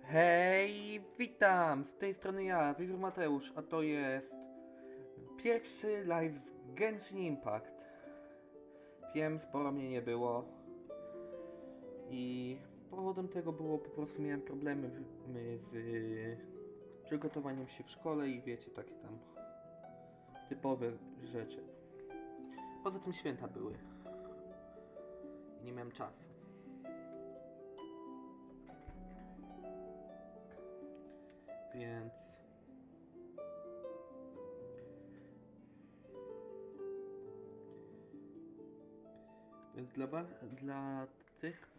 Hej, witam! Z tej strony ja, Wiewiór Mateusz, a to jest pierwszy live z Genshin Impact. Wiem, sporo mnie nie było i powodem tego było po prostu miałem problemy z przygotowaniem się w szkole i wiecie, takie tam typowe rzeczy. Poza tym święta były i nie miałem czasu. Więc dla tych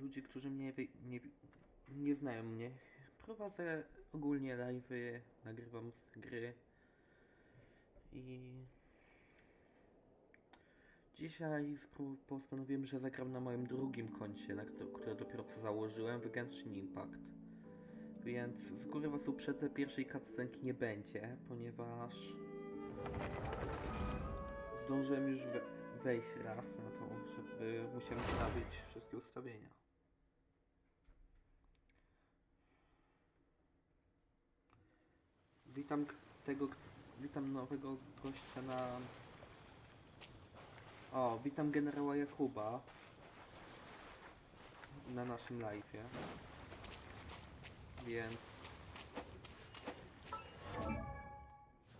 ludzi, którzy mnie nie znają mnie, prowadzę ogólnie live'y, nagrywam z gry i dzisiaj postanowiłem, że zagram na moim drugim koncie, które dopiero co założyłem w Genshin Impact. Więc z góry was uprzedzę, pierwszej cutscenki nie będzie, ponieważ zdążyłem już wejść raz na to, żeby musiałem ustawić wszystkie ustawienia. Witam witam nowego gościa na... O, witam generała Jakuba na naszym live'ie. Więc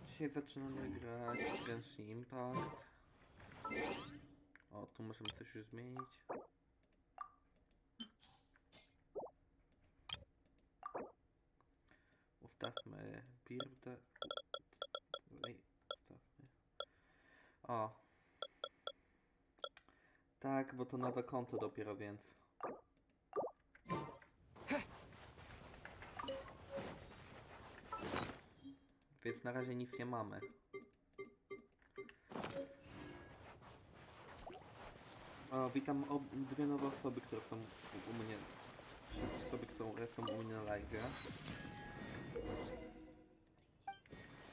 dzisiaj zaczynamy grać w Genshin Impact. O, tu możemy coś już zmienić. Ustawmy birdę. Ustawmy. O. Tak, bo to nowe konto dopiero, więc. Więc na razie nic nie mamy. O, witam dwie nowe osoby, które są u mnie. Osoby, które są u mnie na live.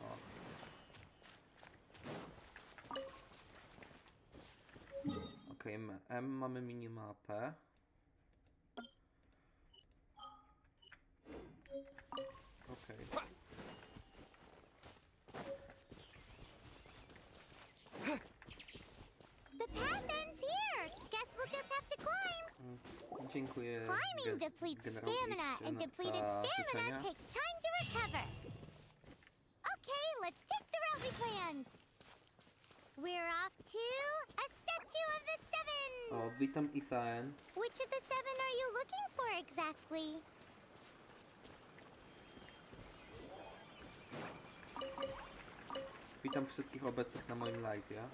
O. Okej, mamy minimapę. Okej. The path ends here. Guess we'll just have to climb. Dziękuję. Climbing depletes stamina, and depleted stamina takes time to recover. Okay, let's take the route we planned. We're off to a statue of the seven. O, witam Isaen. Which of the seven are you looking for exactly? Witam wszystkich obecnych na moim live'ie.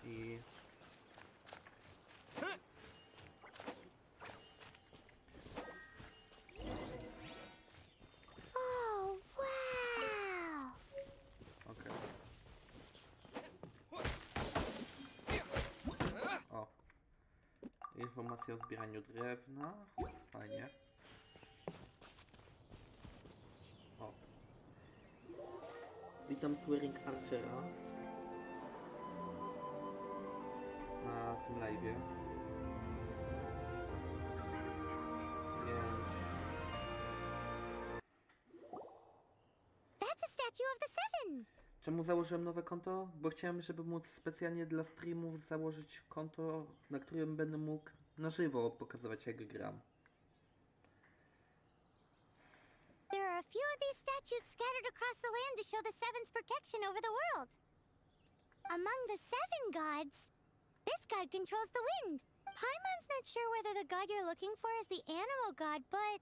I... Oh, wow. Okej. O. Informacja o zbieraniu drewna. Fajnie. O. Witam Swearing Archera na tym live'ie. Więc... That's a statue of the seven. Czemu założyłem nowe konto? Bo chciałem, żeby móc specjalnie dla streamów założyć konto, na którym będę mógł na żywo pokazywać, jak gram. There are a few of these statues scattered across the land to show the Seven's protection over the world. Among the seven gods, this god controls the wind. Paimon's not sure whether the god you're looking for is the animal god, but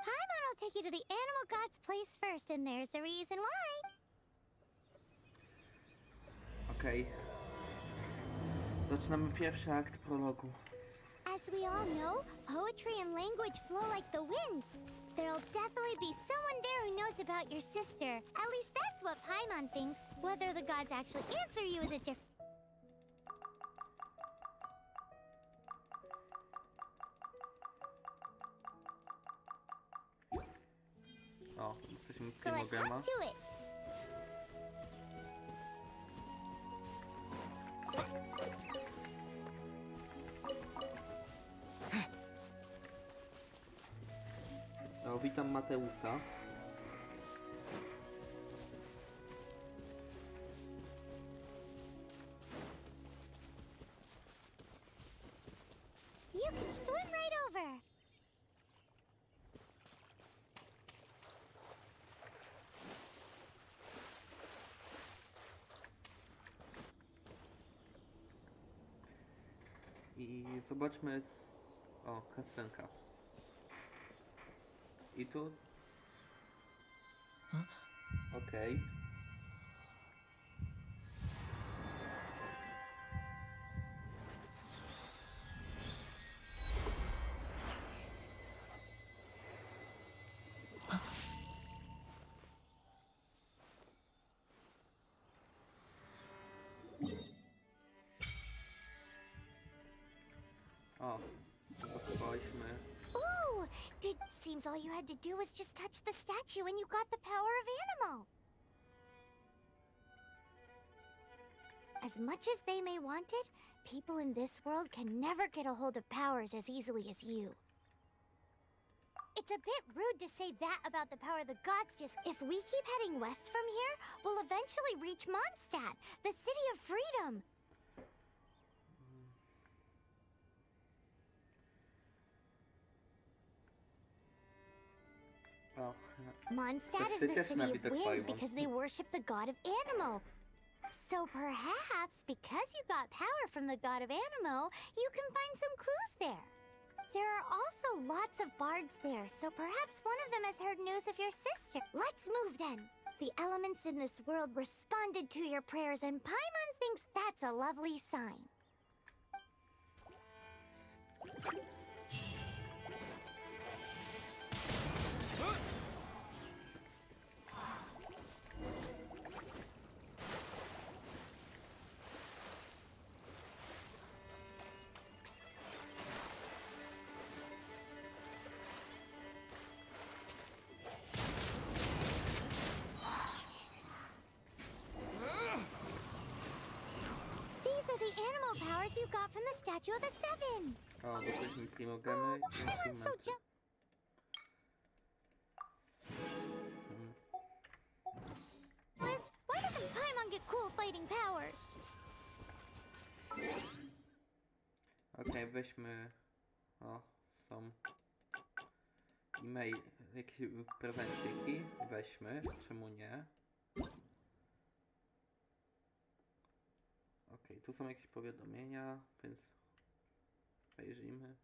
Paimon will take you to the animal god's place first, and there's the reason why. Okej. Zaczynamy pierwszy akt prologu. As we all know, poetry and language flow like the wind. There'll definitely be someone there who knows about your sister. At least that's what Paimon thinks. Whether the gods actually answer you is a different... O, jesteśmy w So let's Primogema. hop to it. Witam Mateusza. You can swim right over. I zobaczmy... O, kasenka. I tu... Okej. O, zobaczyliśmy. Ooh! Seems all you had to do was just touch the statue and you got the power of Animo. As much as they may want it, people in this world can never get a hold of powers as easily as you. It's a bit rude to say that about the power the gods just... If we keep heading west from here, we'll eventually reach Mondstadt, the city of freedom. O, Mondstadt is the city of wind because they worship the god of Animo. So perhaps, because you got power from the god of Animo, you can find some clues there. There are also lots of bards there, so perhaps one of them has heard news of your sister. Let's move then. The elements in this world responded to your prayers, and Paimon thinks that's a lovely sign. The animal powers you got from the Statue of the Seven. o, jesteśmy primogeny. Paimon's so jealous. Why doesn't Paimon get cool fighting powers? Okej, weźmy... O, są... E-mail, jakieś prezentyki. Weźmy, czemu nie? Okej, tu są jakieś powiadomienia, więc zajrzyjmy.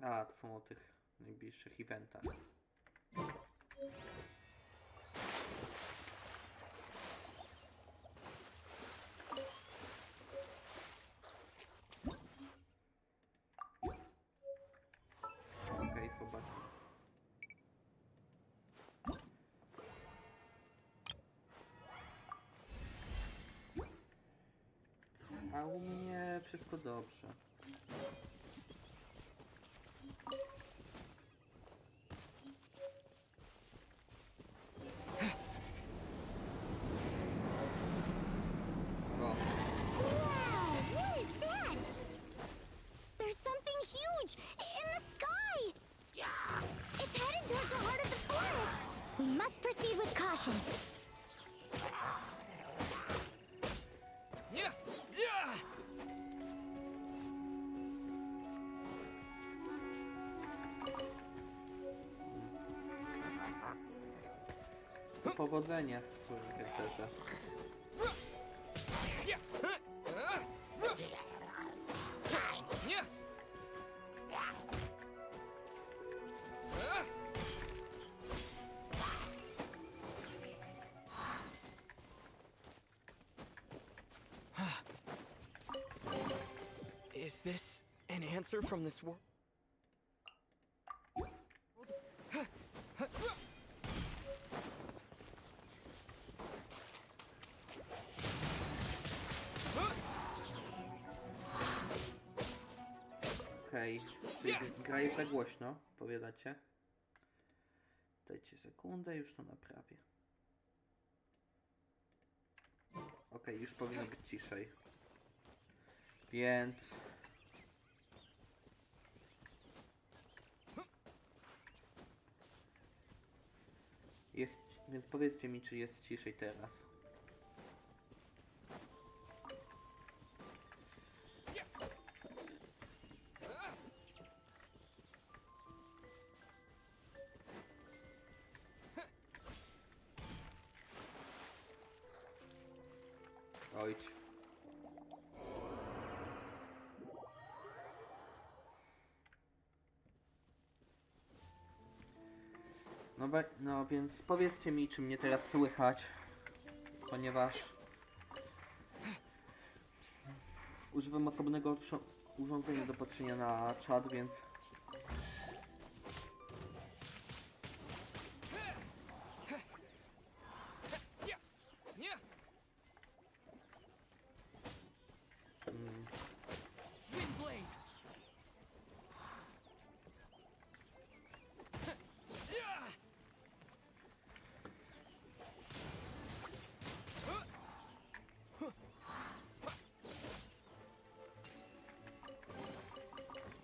A, to są o tych najbliższych eventach. Okej, zobacz. A u mnie wszystko dobrze. O, Wow, what is that? There's something huge in the sky. It's heading towards the heart of the forest. We must proceed with caution. powodzenia w swoim charakterze. Is this an answer from this world? Okej, gra jest za głośno, powiadacie? Dajcie sekundę, już to naprawię. Okej, już powinno być ciszej. Więc... Więc powiedzcie mi, czy jest ciszej teraz. Ojć. No więc powiedzcie mi, czy mnie teraz słychać, ponieważ używam osobnego urządzenia do patrzenia na czat, więc Windblade.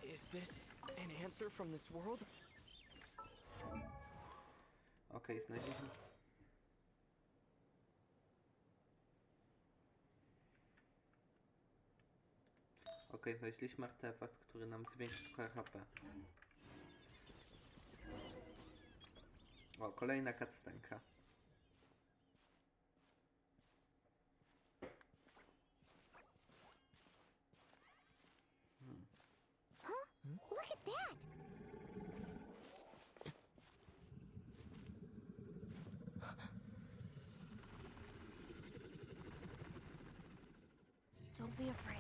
Is this an answer from this world? okej, znaleźliśmy. Okej, znaleźliśmy artefakt, który nam zwiększy tylko HP. O, kolejna cutscenka. Huh? Look at that! Don't be afraid.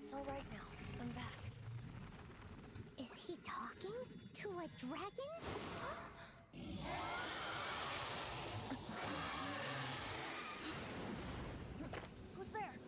It's all right now. I'm back. Is he talking to a dragon? Who's there?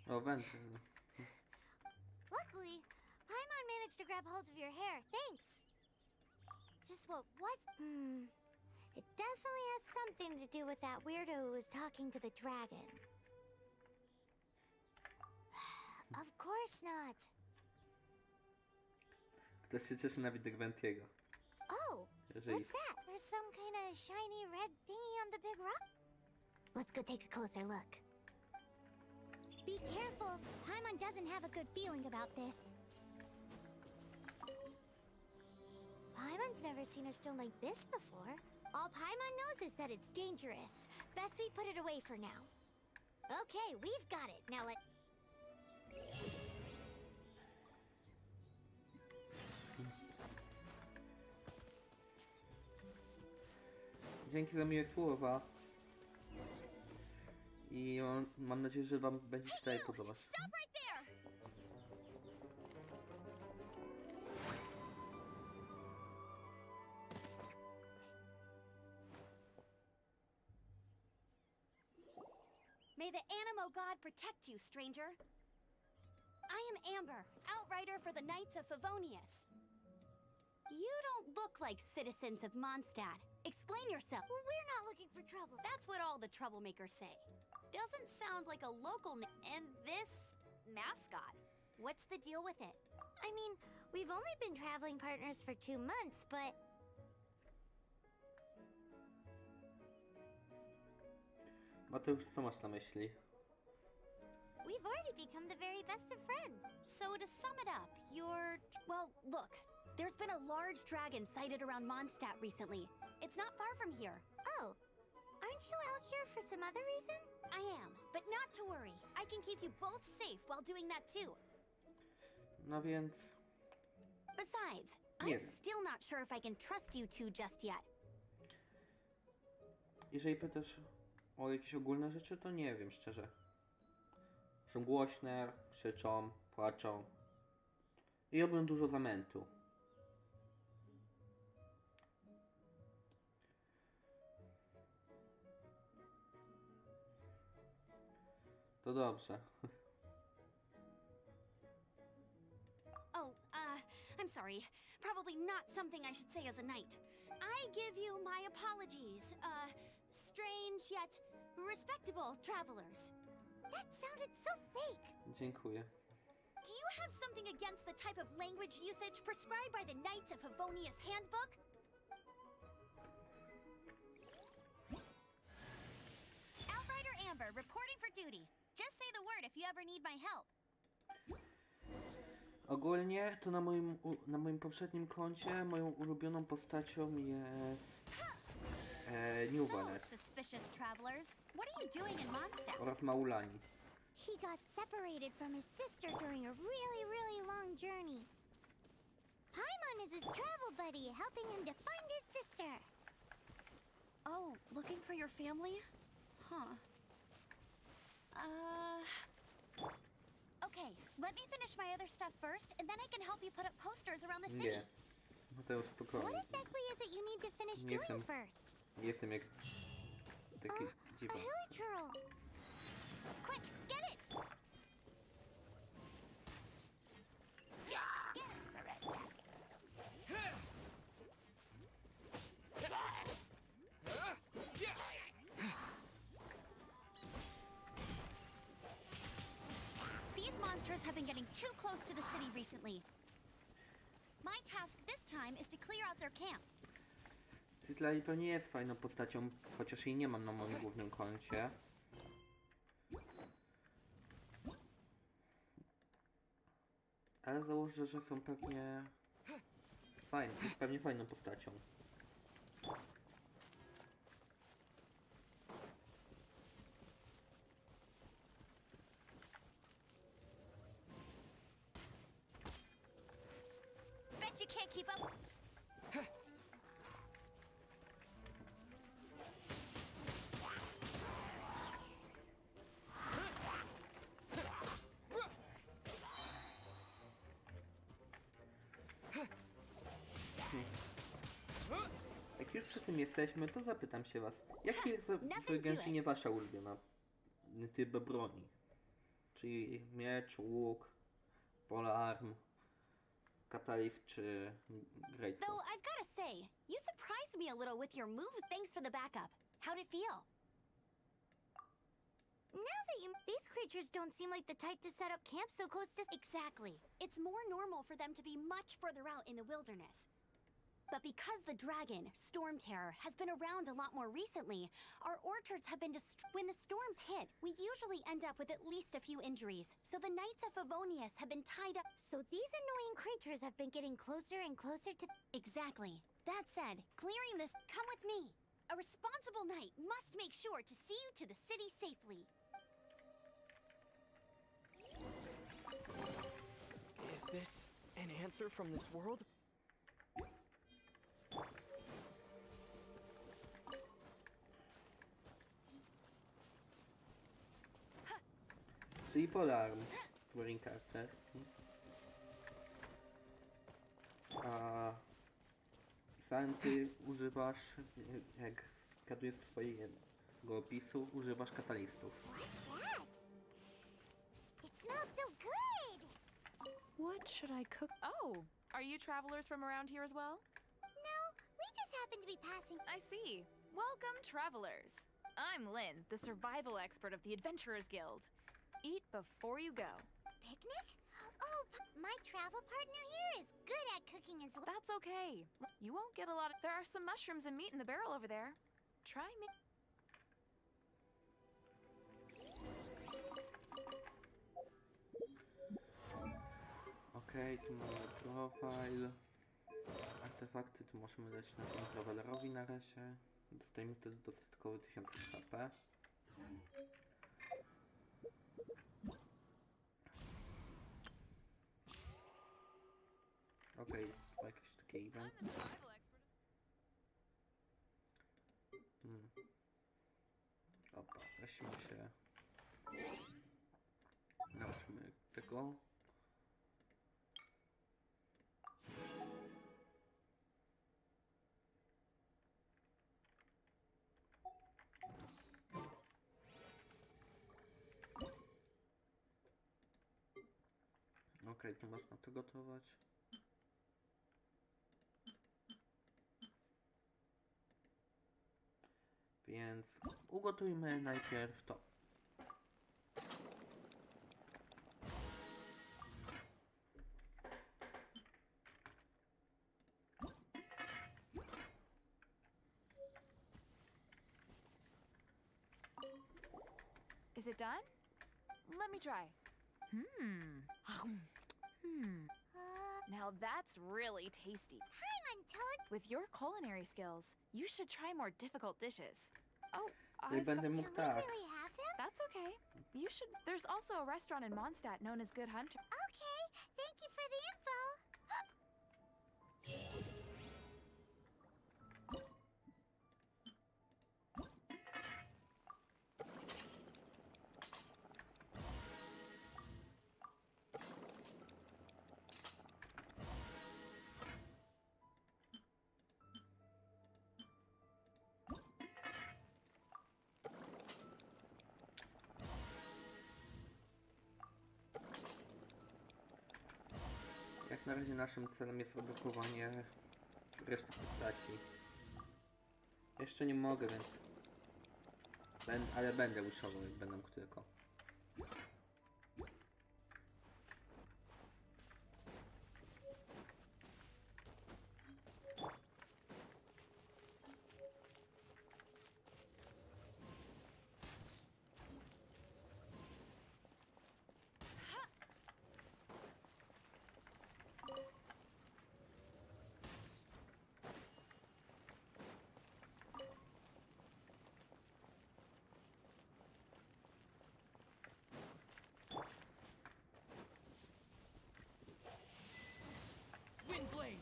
O, węże. Luckily, Paimon managed to grab hold of your hair. Thanks. Just what was? It definitely has something to do with that weirdo who was talking to the dragon. Of course not. Ktoś się cieszy na widok Ventiego. Oh, Jeżeli... what's that? There's some kind of shiny red thingy on the big rock. Let's go take a closer look. Be careful. Paimon doesn't have a good feeling about this. Paimon's never seen a stone like this before. All Paimon knows is that it's dangerous. Best we put it away for now. Okay, we've got it. Now let... Dzięki za miłe słowa. I mam nadzieję, że wam będzie się tutaj podobać. Stop right there! May the Animo God protect you, stranger. I am Amber, outrider for the Knights of Favonius. You don't look like citizens of Mondstadt. Explain yourself. Well, we're not looking for trouble. That's what all the troublemakers say. Doesn't sound like a local and this mascot. What's the deal with it? I mean, we've only been traveling partners for 2 months, but... Mateusz, co masz na myśli? We've already become the very best of friends. So to sum it up, you're... Well, look. There's been a large dragon sighted around Mondstadt recently. It's not far from here. Oh, aren't you out here for some other reason? I am, but not to worry. I can keep you both safe while doing that too. No więc... Besides, Nie I'm wiem. still not sure if I can trust you two just yet. Jeżeli pytasz o jakieś ogólne rzeczy, to nie wiem, szczerze. Są głośne, krzyczą, płaczą. I robią dużo zamętu. To dobrze. Oh, I'm sorry, probably not something I should say as a knight. I give you my apologies, strange yet respectable travelers. That sounded so fake. Dziękuję. Do you have something against the type of language usage prescribed by the Knights of Favonius Handbook? Outrider Amber, reporting for duty. Just say the word if you ever need my help. Ogólnie to na moim poprzednim koncie moją ulubioną postacią jest New So, Ballet suspicious travelers, what are you doing in Mondstadt? oraz Maulani. He got separated from his sister during a really, really long journey. Paimon is his travel buddy, helping him to find his sister. Oh, looking for your family? Huh. Okay, let me finish my other stuff first, and then I can help you put up posters around the city. Nie. Mateusz, What spokojnie. exactly is it you need to finish Nie doing jestem- first? Nie jestem jak taki A dziwak. hilichurl. Quick, get it! These monsters have been getting too close to the city recently. My task this time is to clear out their camp. Citlali pewnie jest fajną postacią, chociaż jej nie mam na moim głównym koncie. Ale założę, że są pewnie jest pewnie fajną postacią. Bet you can't keep up. Jak już przy tym jesteśmy, to zapytam się was, jaki jest w Genshinie wasza ulubiona typ broni? Czyli miecz, łuk, polearm, katalizm czy greatsword? Though I've gotta say, you surprised me a little with your moves. Thanks for the backup. How'd it feel? Now that these creatures don't seem like the type to set up camp so close to... Exactly. It's more normal for them to be much further out in the wilderness. But because the dragon, Storm Terror, has been around a lot more recently, our orchards have been when the storms hit, we usually end up with at least a few injuries. So the Knights of Favonius have been tied up. So these annoying creatures have been getting closer and closer to... Exactly. That said, clearing this, come with me. A responsible knight must make sure to see you to the city safely. Is this an answer from this world? Czyli polearm, Swearing Character. A Santy używasz, jak zgaduję z twojego opisu, używasz katalistów. What's that? It smells so good! What should I cook? Oh, are you travelers from around here as well? No, we just happen to be passing... I see. Welcome, travelers. I'm Lynn, the survival expert of the Adventurers Guild. Eat before you go. Picnic? Oh, my travel partner here is good at cooking as well. That's okay. You won't get a lot of... There are some mushrooms and meat in the barrel over there. Try me. Okej, tu mamy profile. Artefakty tu możemy dać na tym travelerowi na razie. Dostajemy wtedy dodatkowy 1000 HP. Okej, to jakieś takie event. I'm a survival expert. Opa, weźmy się. Nauczmy tego. Okej, tu można to gotować. więc ugotujmy najpierw to. Is it done? Let me try. Now that's really tasty. Paimon Toad! With your culinary skills, you should try more difficult dishes. Oh, Nie I've będę got... mógł Can we tak. really have them? That's okay. You should... There's also a restaurant in Mondstadt known as Good Hunter. Okay, thank you for the info. Jak na razie naszym celem jest odblokowanie reszty postaci. Jeszcze nie mogę, więc... ale będę wishował, jak będę mógł tylko. Windblade!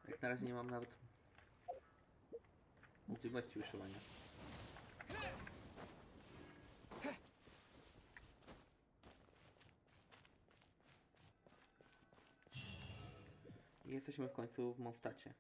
Jak na razie nie mam nawet możliwości wishowania. I jesteśmy w końcu w Mondstadcie.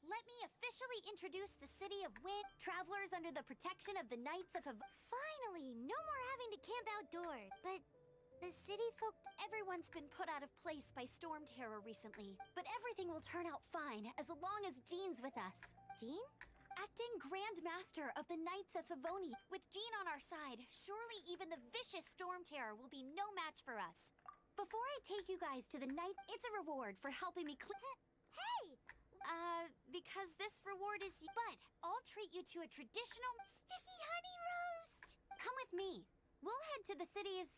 Let me officially introduce the city of Wind, travelers under the protection of the Knights of Finally, no more having to camp outdoors. But the city folk... Everyone's been put out of place by storm terror recently, but everything will turn out fine as long as Jean's with us. Jean? Acting Grand Master of the Knights of Favonia, with Jean on our side, surely even the vicious storm terror will be no match for us. Before I take you guys to the night, it's a reward for helping me Hey! because this reward is... But I'll treat you to a traditional... Sticky honey roast! Come with me. We'll head to the city's,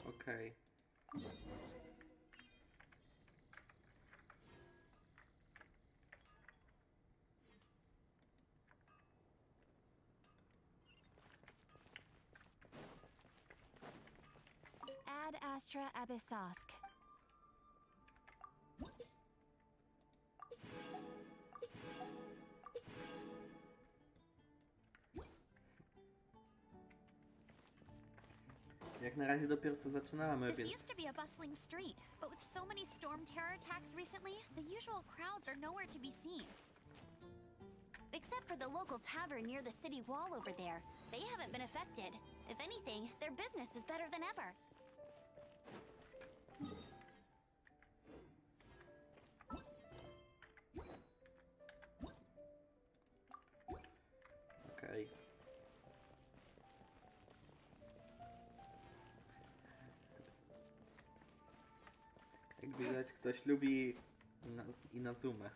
Okej. Ad Astra Abyssosk. Jak na razie dopiero co zaczynamy, This więc... used to be a bustling street, but with so many storm terror attacks recently, the usual crowds are nowhere to be seen. Except for the local tavern near the city wall over there. They haven't been affected. If anything, their business is better than ever. Okej. Jak widać, ktoś lubi Inazumę.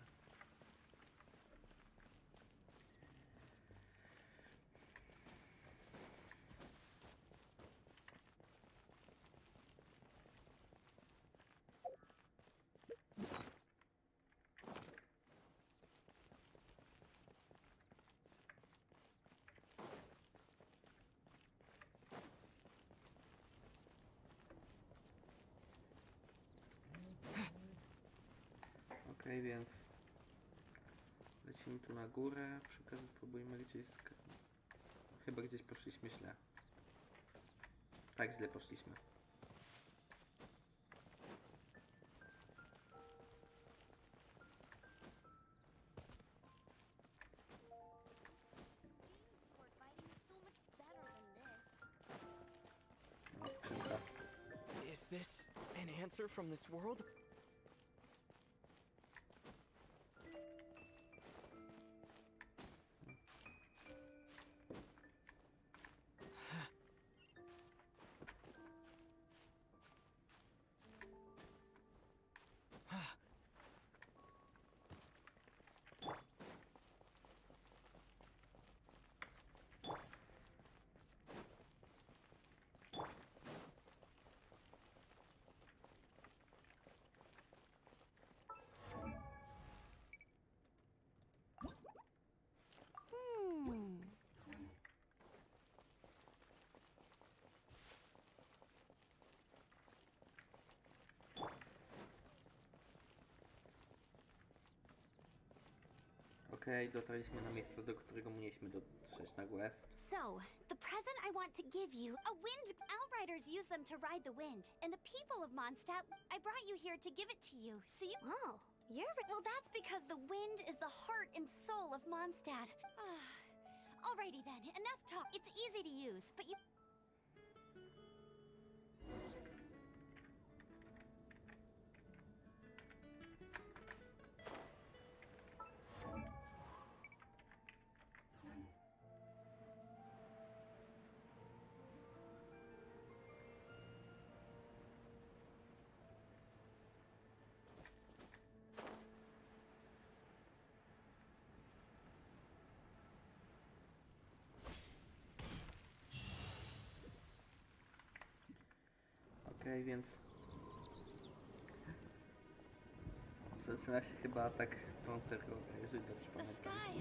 Okej, więc Lecimy tu na górę, przy okazji spróbujmy gdzieś chyba gdzieś poszliśmy źle. Tak źle poszliśmy. Sword fighting is so much better than this. No, skrzynka. Is this an answer from this world? Hmm. Okej, dotarliśmy na miejsce, do którego mieliśmy dotrzeć na quest. So, the present I want to give you, a wind outriders use them to ride the wind, and the people of Mondstadt, I brought you here to give it to you. So you Oh, well, that's because the wind is the heart and soul of Mondstadt. Alrighty then, enough talk. It's easy to use, but you Okej, więc zaczyna się chyba atak stron terroru, jeżeli dobrze the pamiętam. sky.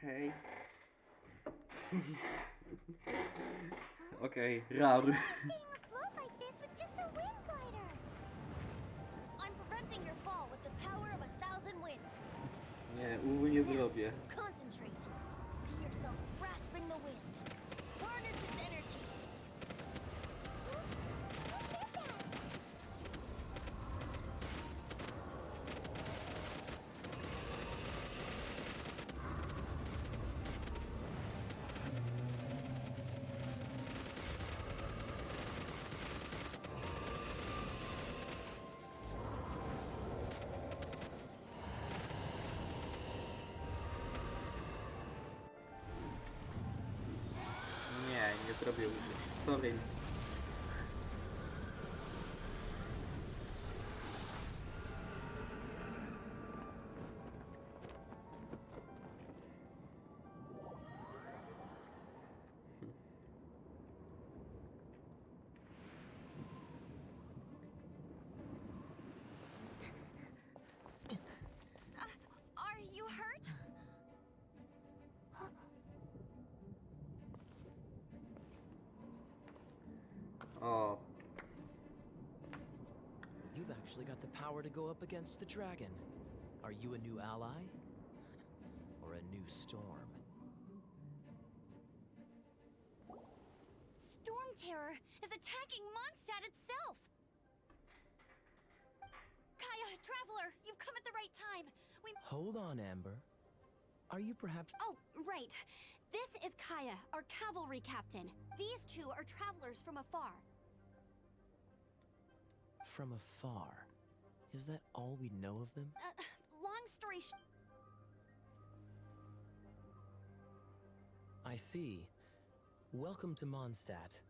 Okej. Okej, rad. Staying afloat like this with just a wind glider. I'm preventing your fall with the power of 1,000 winds. Nie, nie zrobię. Concentrate. See yourself grasping the wind. Harness its energy. Who said that? Nie zrobię. Sorry. Are you hurt? O, You've actually got the power to go up against the dragon. Are you a new ally? Or a new storm? Storm Terror is attacking Mondstadt itself! Kaya, Traveler, you've come at the right time. We... Hold on, Amber. Are you perhaps... Oh, right. This is Kaya, our cavalry captain. These two are travelers from afar. From afar. Is that all we know of them? Long story I see. Welcome to Mondstadt.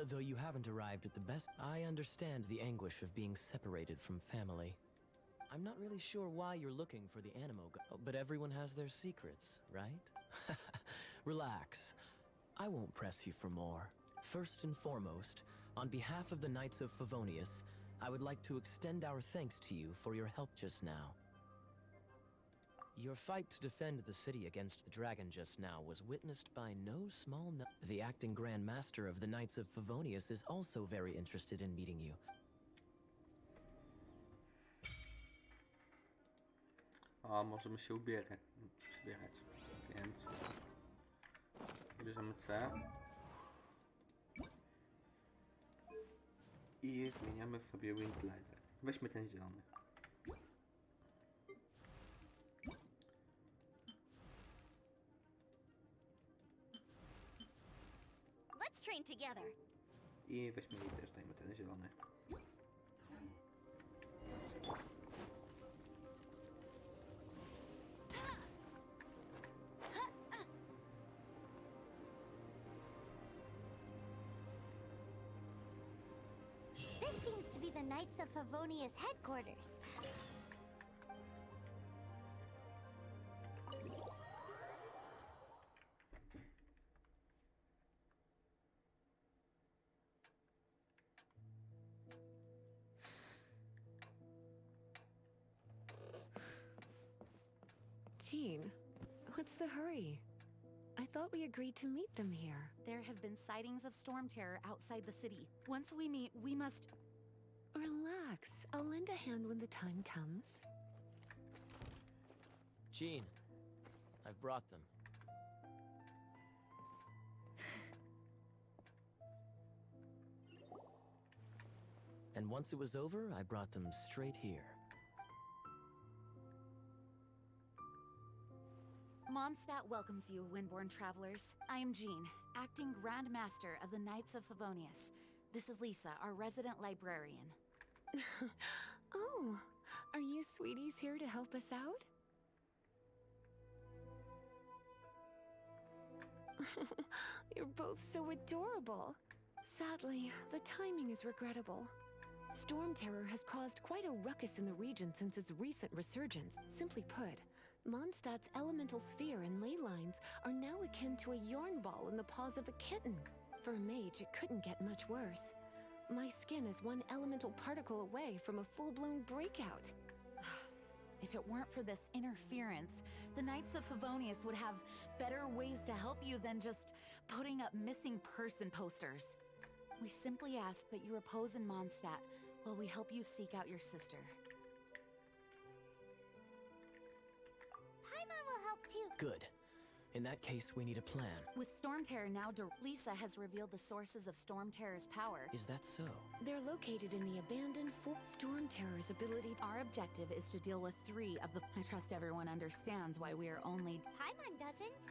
Though you haven't arrived at the best, I understand the anguish of being separated from family. I'm not really sure why you're looking for the Animo God, but everyone has their secrets, right? Relax. I won't press you for more. First and foremost, on behalf of the Knights of Favonius, I would like to extend our thanks to you for your help just now. Your fight to defend the city against the dragon just now was witnessed by no small The acting Grand Master of the Knights of Favonius is also very interested in meeting you. O, możemy się ubierać. Więc bierzemy C i zmieniamy sobie Windglider. Weźmy ten zielony. Let's train together. I weźmy jej też, dajmy ten zielony. This seems to be the Knights of Favonius headquarters. Jean, what's the hurry? I thought we agreed to meet them here. There have been sightings of storm terror outside the city. Once we meet, we must... Relax. I'll lend a hand when the time comes. Jean, I've brought them. And once it was over, I brought them straight here. Mondstadt welcomes you, Windborn travelers. I am Jean, acting Grand Master of the Knights of Favonius. This is Lisa, our resident librarian. Oh, are you sweeties here to help us out? You're both so adorable. Sadly, the timing is regrettable. Storm terror has caused quite a ruckus in the region since its recent resurgence. Simply put, Mondstadt's elemental sphere and ley lines are now akin to a yarn ball in the paws of a kitten. For a mage, it couldn't get much worse. My skin is one elemental particle away from a full-blown breakout. If it weren't for this interference, the Knights of Favonius would have better ways to help you than just putting up missing person posters. We simply ask that you repose in Mondstadt while we help you seek out your sister. Paimon will help too. Good. In that case, we need a plan. With Storm Terror now, Lisa has revealed the sources of Storm Terror's power. Is that so? They're located in the abandoned Storm Terror's ability to... Our objective is to deal with 3 of the... I trust everyone understands why we are only... Paimon doesn't.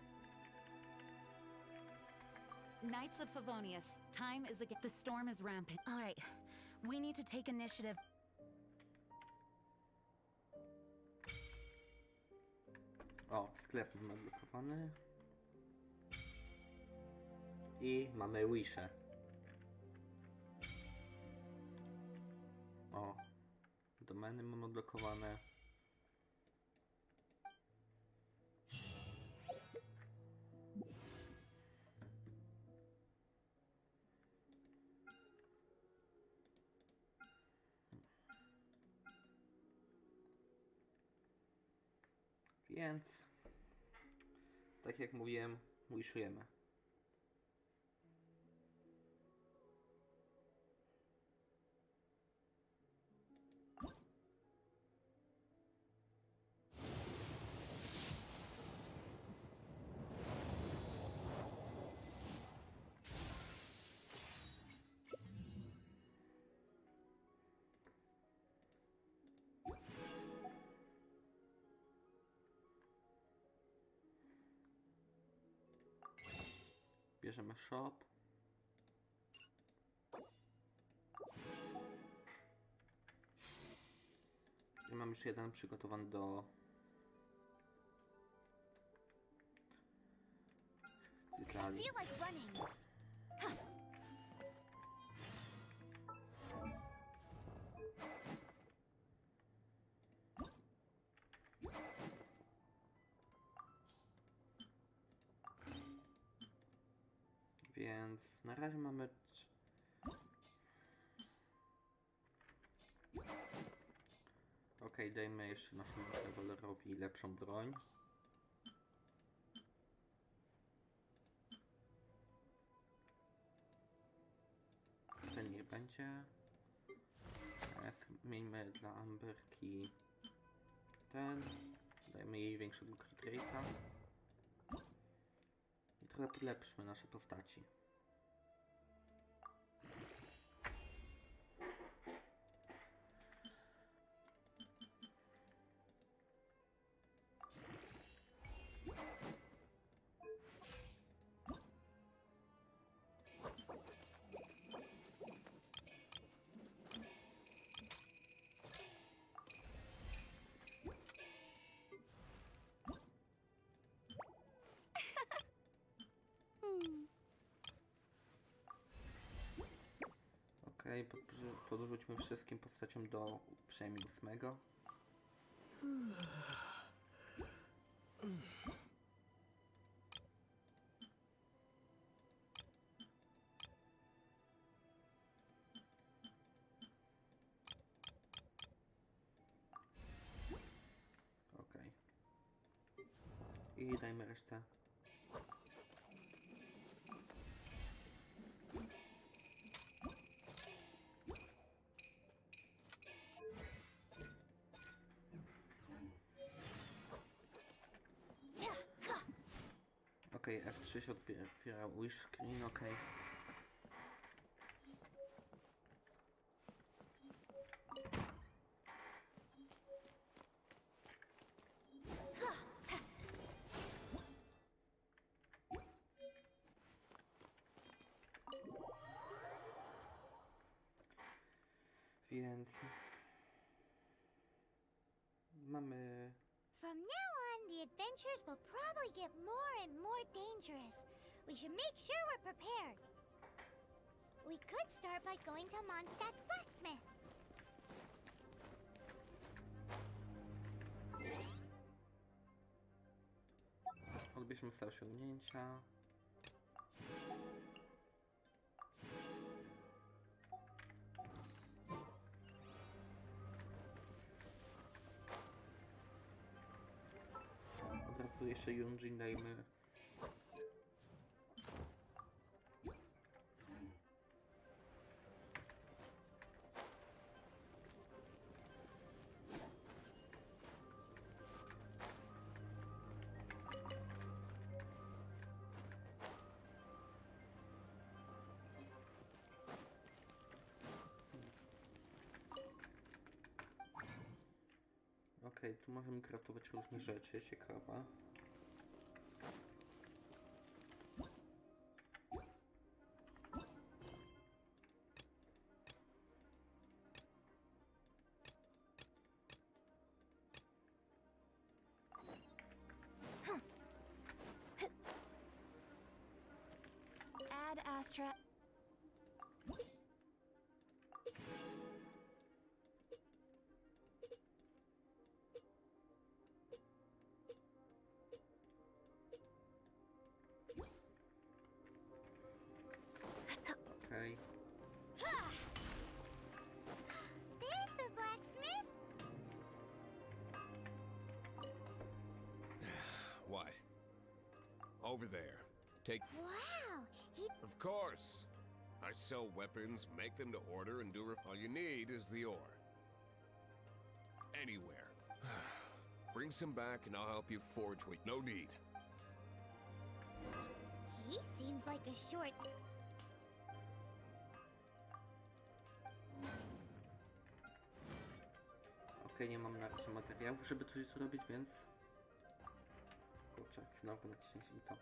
Knights of Favonius, time is again. The storm is rampant. All right, we need to take initiative. O, sklep mamy odblokowany. I mamy Wisher. O, domeny mamy odblokowane. Więc, tak jak mówiłem, wishujemy. bierzemy shop. I mam już jeden przygotowany do I Cyklali. feel like running. Więc na razie mamy... Okej, dajmy jeszcze naszemu rewolwerowi lepszą broń. Ten niech będzie. Miejmy dla Amberki ten. Dajmy jej większego crit rate'a. I trochę podlepszmy nasze postaci. Okej, podrzućmy wszystkim postaciom do przynajmniej 8. Okej. I dajmy resztę. Okej, F3 się otwiera wish screen, okej. Więc mamy... From now on, the adventures will probably get more and more dangerous. We should make sure we're prepared. We could start by going to Mondstadt's blacksmith. Odbierzmy sobie osiągnięcia. Od razu jeszcze Yunjin dajmy. Okej, tu możemy craftować różne rzeczy, ciekawe. Add Astra. Okej. There's the blacksmith. What? Over there. Take... Wow, he Of course! I sell weapons, make them to order, and do... All you need is the ore. Anywhere. Bring some back and I'll help you forge what... No need. he seems like a short. Okej, nie mam na razie materiałów, żeby coś zrobić, więc... Kurczę, znowu naciśnijmy to.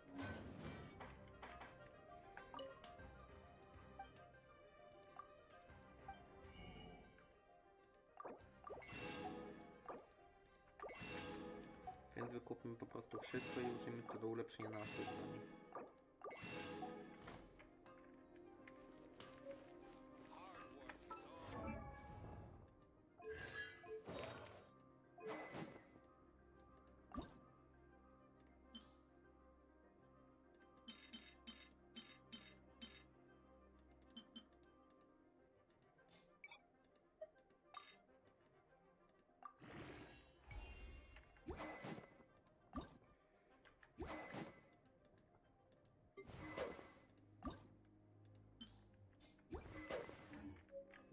kupmy po prostu wszystko i użyjmy to do ulepszenia naszej broni.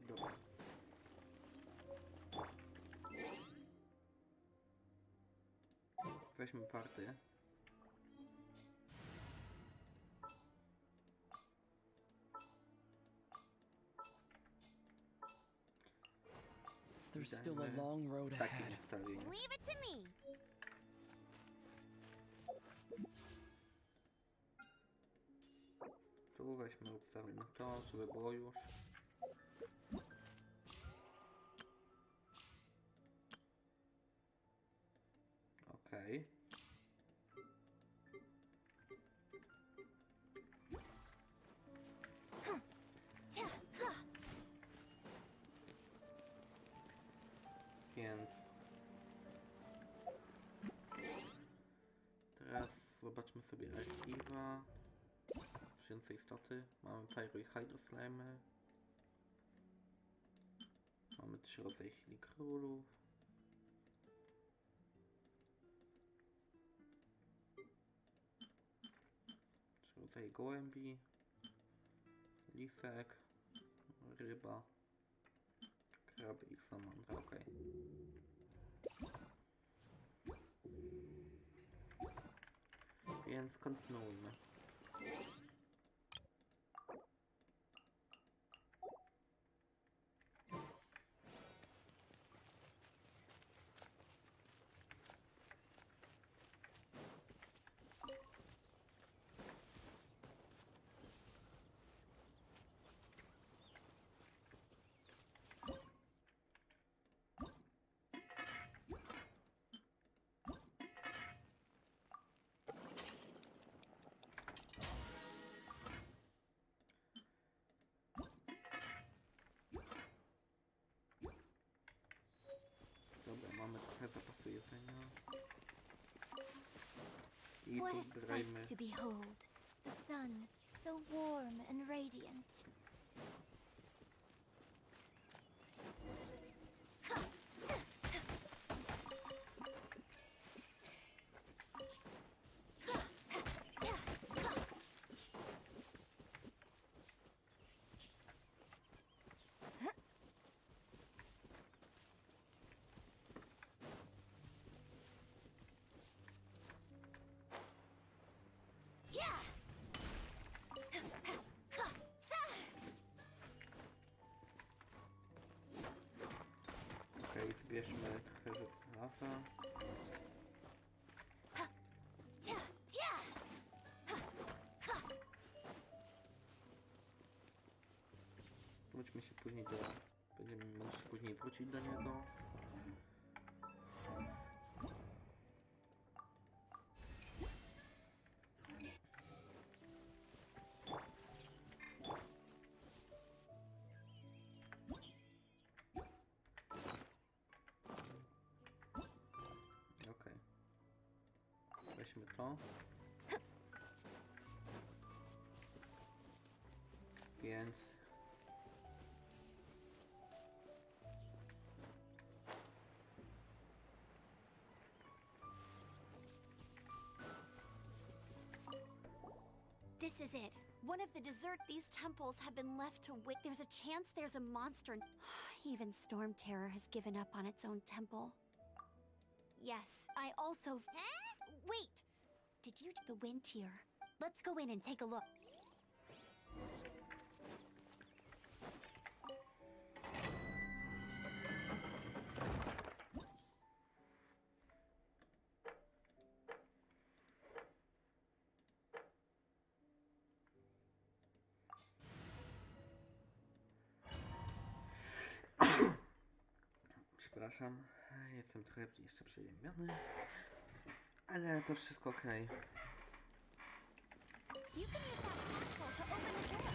Dobra. Weźmy partię. There's still a Dajmy long road takie ahead. ustawienie. Leave it to me. Tu weźmy ustawimy to, żeby było już. Okej. Więc teraz zobaczmy sobie archiwa. Żyjące istoty. Mamy Pyro i Hydro Slimy. Mamy 3 rodzaje chwili królów. Trzy rodzaje gołębi. Lisek. Ryba. Kraby i salamandra. Okej. Więc kontynuujmy. Dobra, mamy trochę zapasu jedzenia. I What a sight pozbierajmy. to behold. The sun, so warm and radiant. Okej, zbierzmy trochę lawa. Wróćmy się później do... Będziemy musieli później wrócić do niego. Okej. Weźmy to. Więc... This is it. One of the these temples have been left to wait. There's a chance there's a monster. Even Storm Terror has given up on its own temple. Yes, I also... Wait! Did you... The wind here. Let's go in and take a look. Przepraszam, jestem trochę jeszcze przeziębiony. Ale to wszystko okej. You can use that capsule to open the door.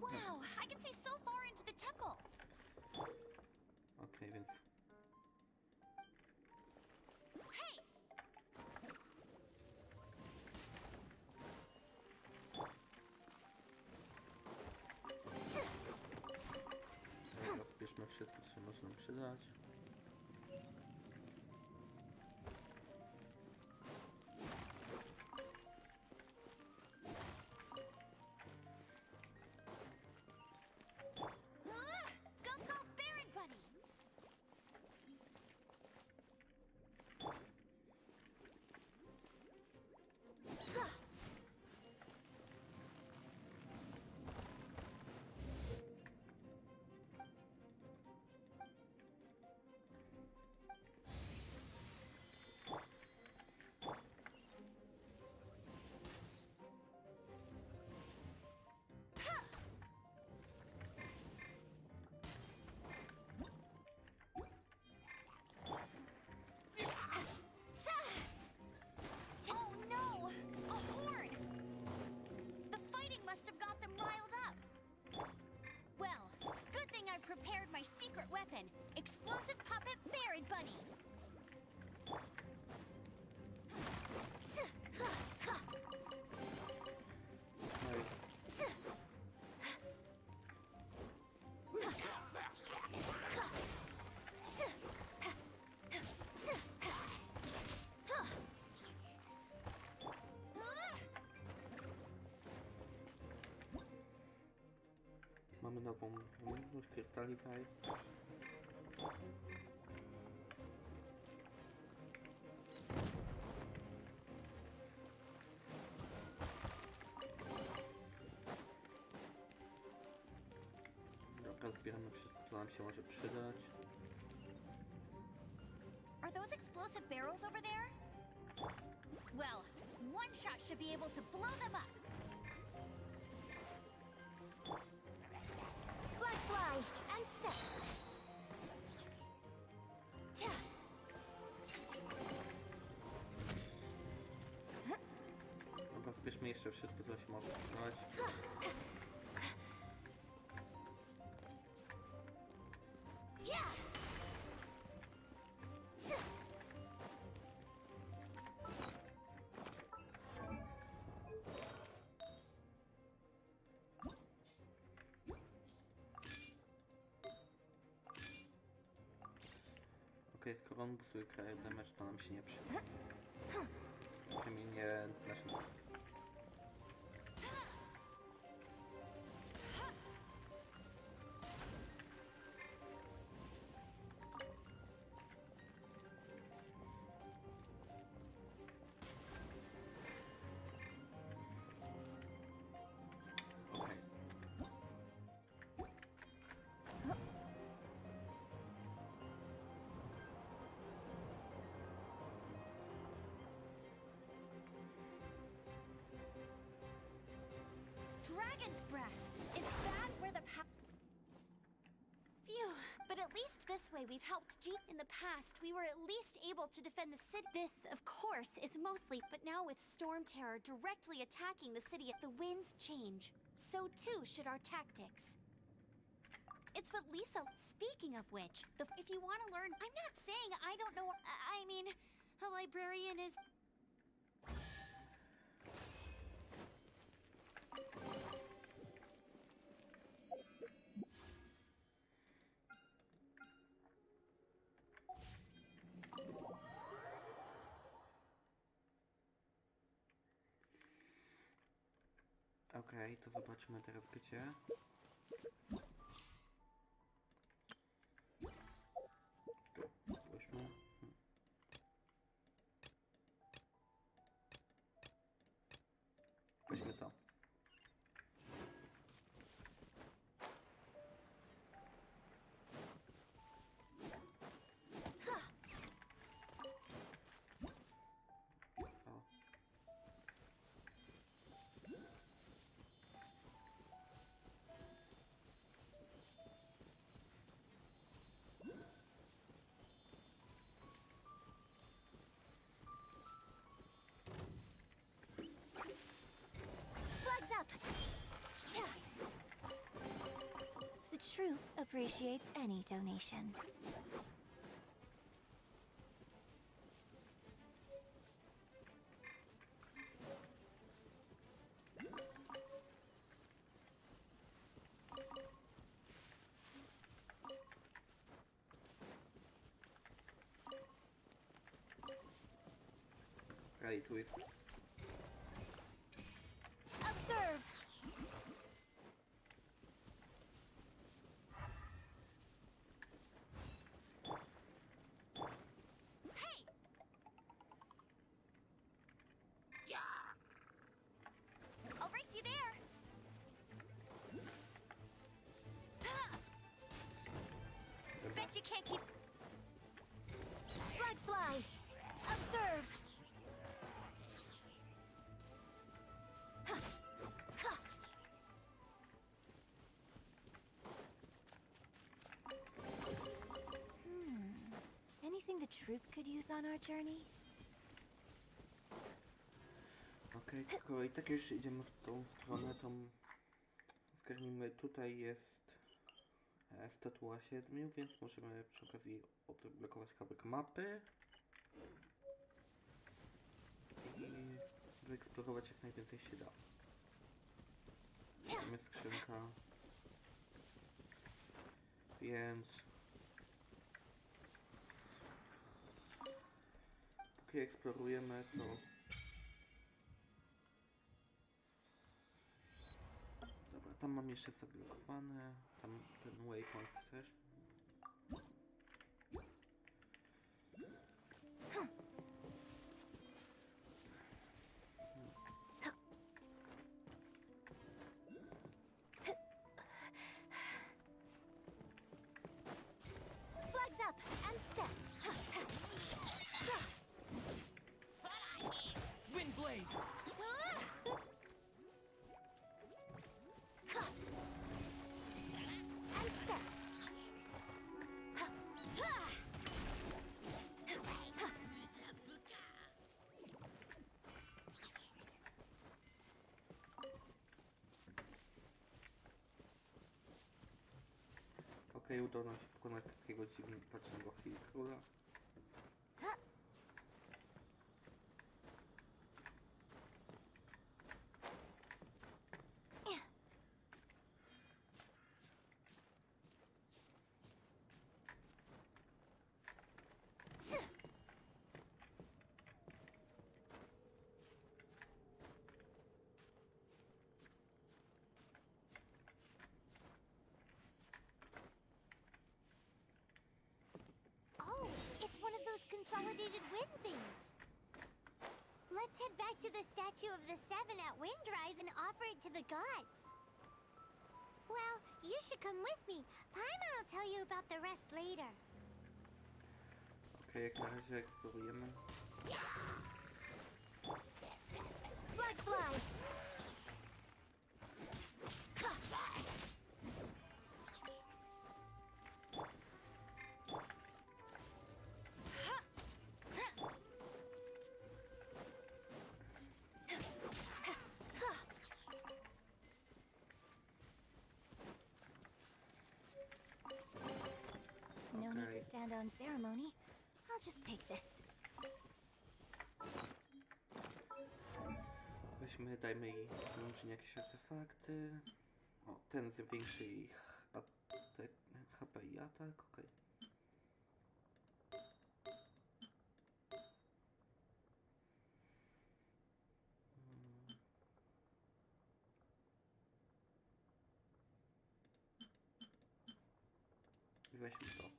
Wow, I can see so far into the temple. Okej, więc... Hey! Teraz zbierzmy wszystko, co się może nam przydać. Go, go, Baron Bunny! Oh no! A horn! The fighting must have got them riled up. Well, good thing I prepared my secret weapon, explosive puppet Baron Bunny. No i mamy nową umiejętność Crystallify. Dobra, zbieramy wszystko, co nam się może przydać. Are those explosive barrels over there? Well, one shot should be able to blow them up. Let's fly and step. Dobra, zbierzmy jeszcze wszystko, co się może przydać. Yeah. Okej, skoro on busuje kraje damage, to nam się nie przyda. Przynajmniej nie naszym. Okej. Dragon's breath. Is that where the Phew, but at least this way we've helped G. In the past, we were at least able to defend the city. This, of course, is mostly, but now with Storm Terror directly attacking the city, the winds change. So too should our tactics. It's what Lisa. Speaking of which, if you want to learn, I'm not saying I don't know. I mean, a librarian is. Okej, to zobaczmy teraz gdzie. Spójrzmy. Weźmy to. O. appreciates any donation. Okej, tu jest. Observe! Hey! I'll race you there! Bet you can't keep... Flags fly! Observe! Anything the troop could use on our journey? Okej, skoro i tak już idziemy w tą stronę, to zgarnijmy. Tutaj jest statua 7, więc możemy przy okazji odblokować kawałek mapy i wyeksplorować jak najwięcej się da. Tam jest skrzynka, więc póki eksplorujemy, to dobra, tam mam jeszcze zablokowane, tam ten waypoint też. Flags up and step! Wind blade! And step! Okej, udało nam się pokonać takiego dziwnego króla. Oh, it's one of those consolidated wind things. Let's head back to the statue of the Seven at Windrise and offer it to the gods. Well, you should come with me. Paimon will tell you about the rest later. Okej, jak na razie eksplorujemy. Flags fly! No need to Okay. stand on ceremony. I'll just take this. Weźmy, dajmy jej połączenie jakieś artefakty. O, ten zwiększy ich atak, HP i atak, okej. I weźmy to.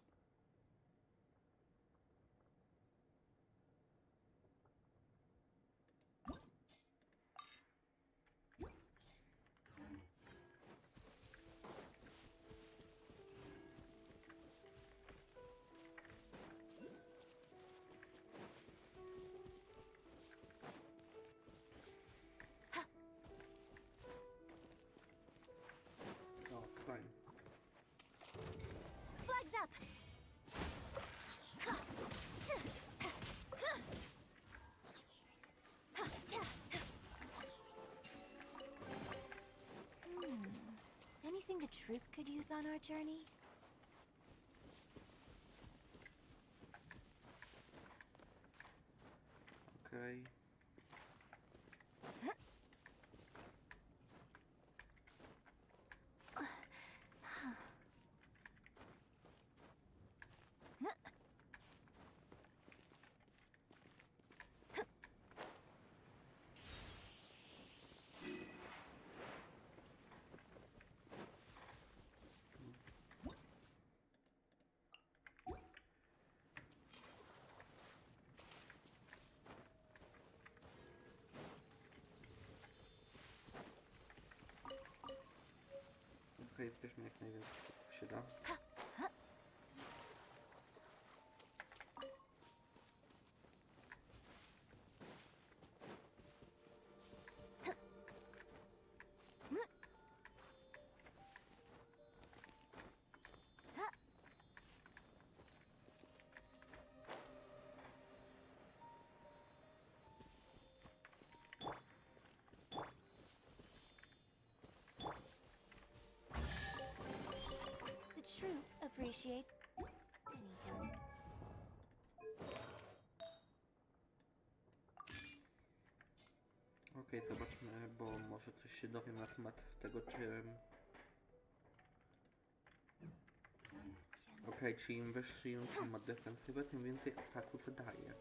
O, fajnie. Flags up! Anything the troop could use on our journey? Okej. Okej, zbierzmy jak najwięcej, co się da. The troop appreciates any donation. Okej, zobaczmy, bo może coś się dowiem na temat tego, czy... Okej, czy im wyższy unit ma defensywę, tym więcej ataku zadaje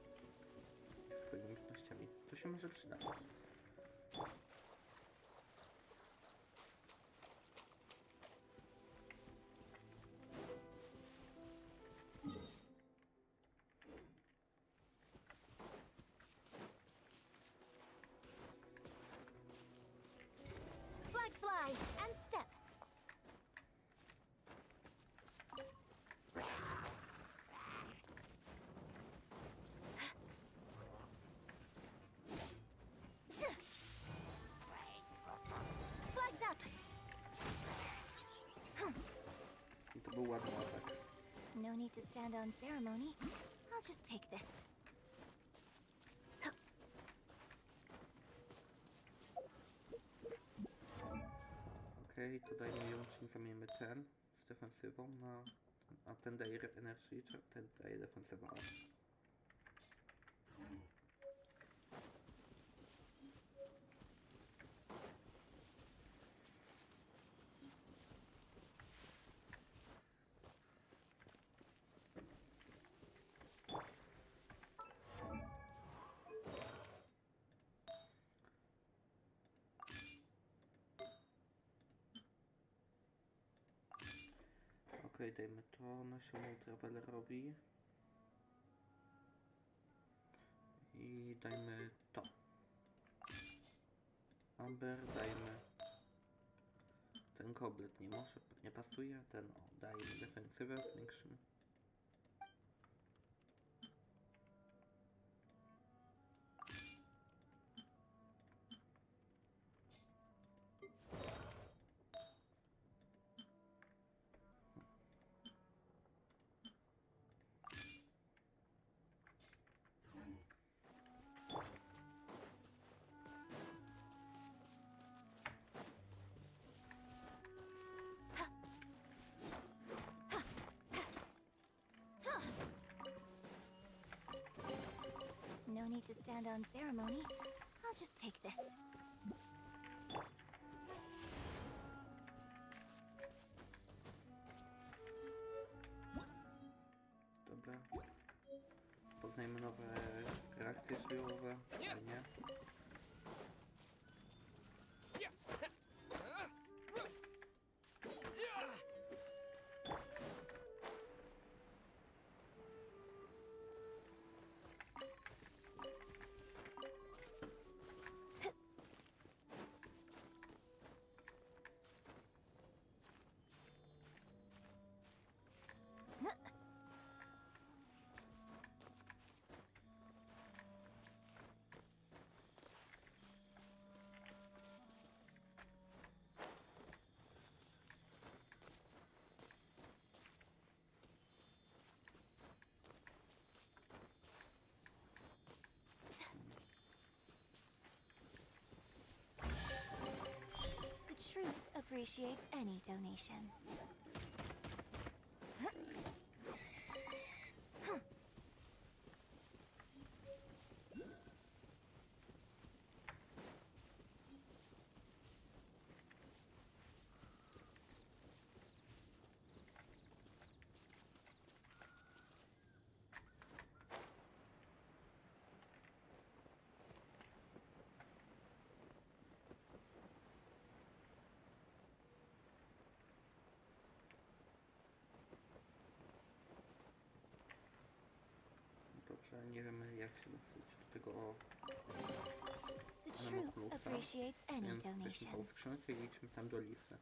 swoimi umiejętnościami. To się może przydać. Flags fly and step. Flags up. I to był ładny atak. No need to stand on ceremony. I'll just take this. Okej, to dajmy ją, czyli zamienimy ten z defensywą na... A ten daje energy, czy ten daje defensywę. Okej, dajmy to naszemu travelerowi. I dajmy to. Amber, dajmy. Ten koblet nie może, nie pasuje. Ten o, dajmy defensywę, zwiększymy. No need to stand on ceremony. I'll just take this. Dobra. Poznajmy nowe reakcje życiowe, fajnie. The troop appreciates any donation. jak się dosyć do tego The Anima troop Klusa. appreciates any Więc weźmy donation. tą skrzynkę i idźmy tam do Lisy.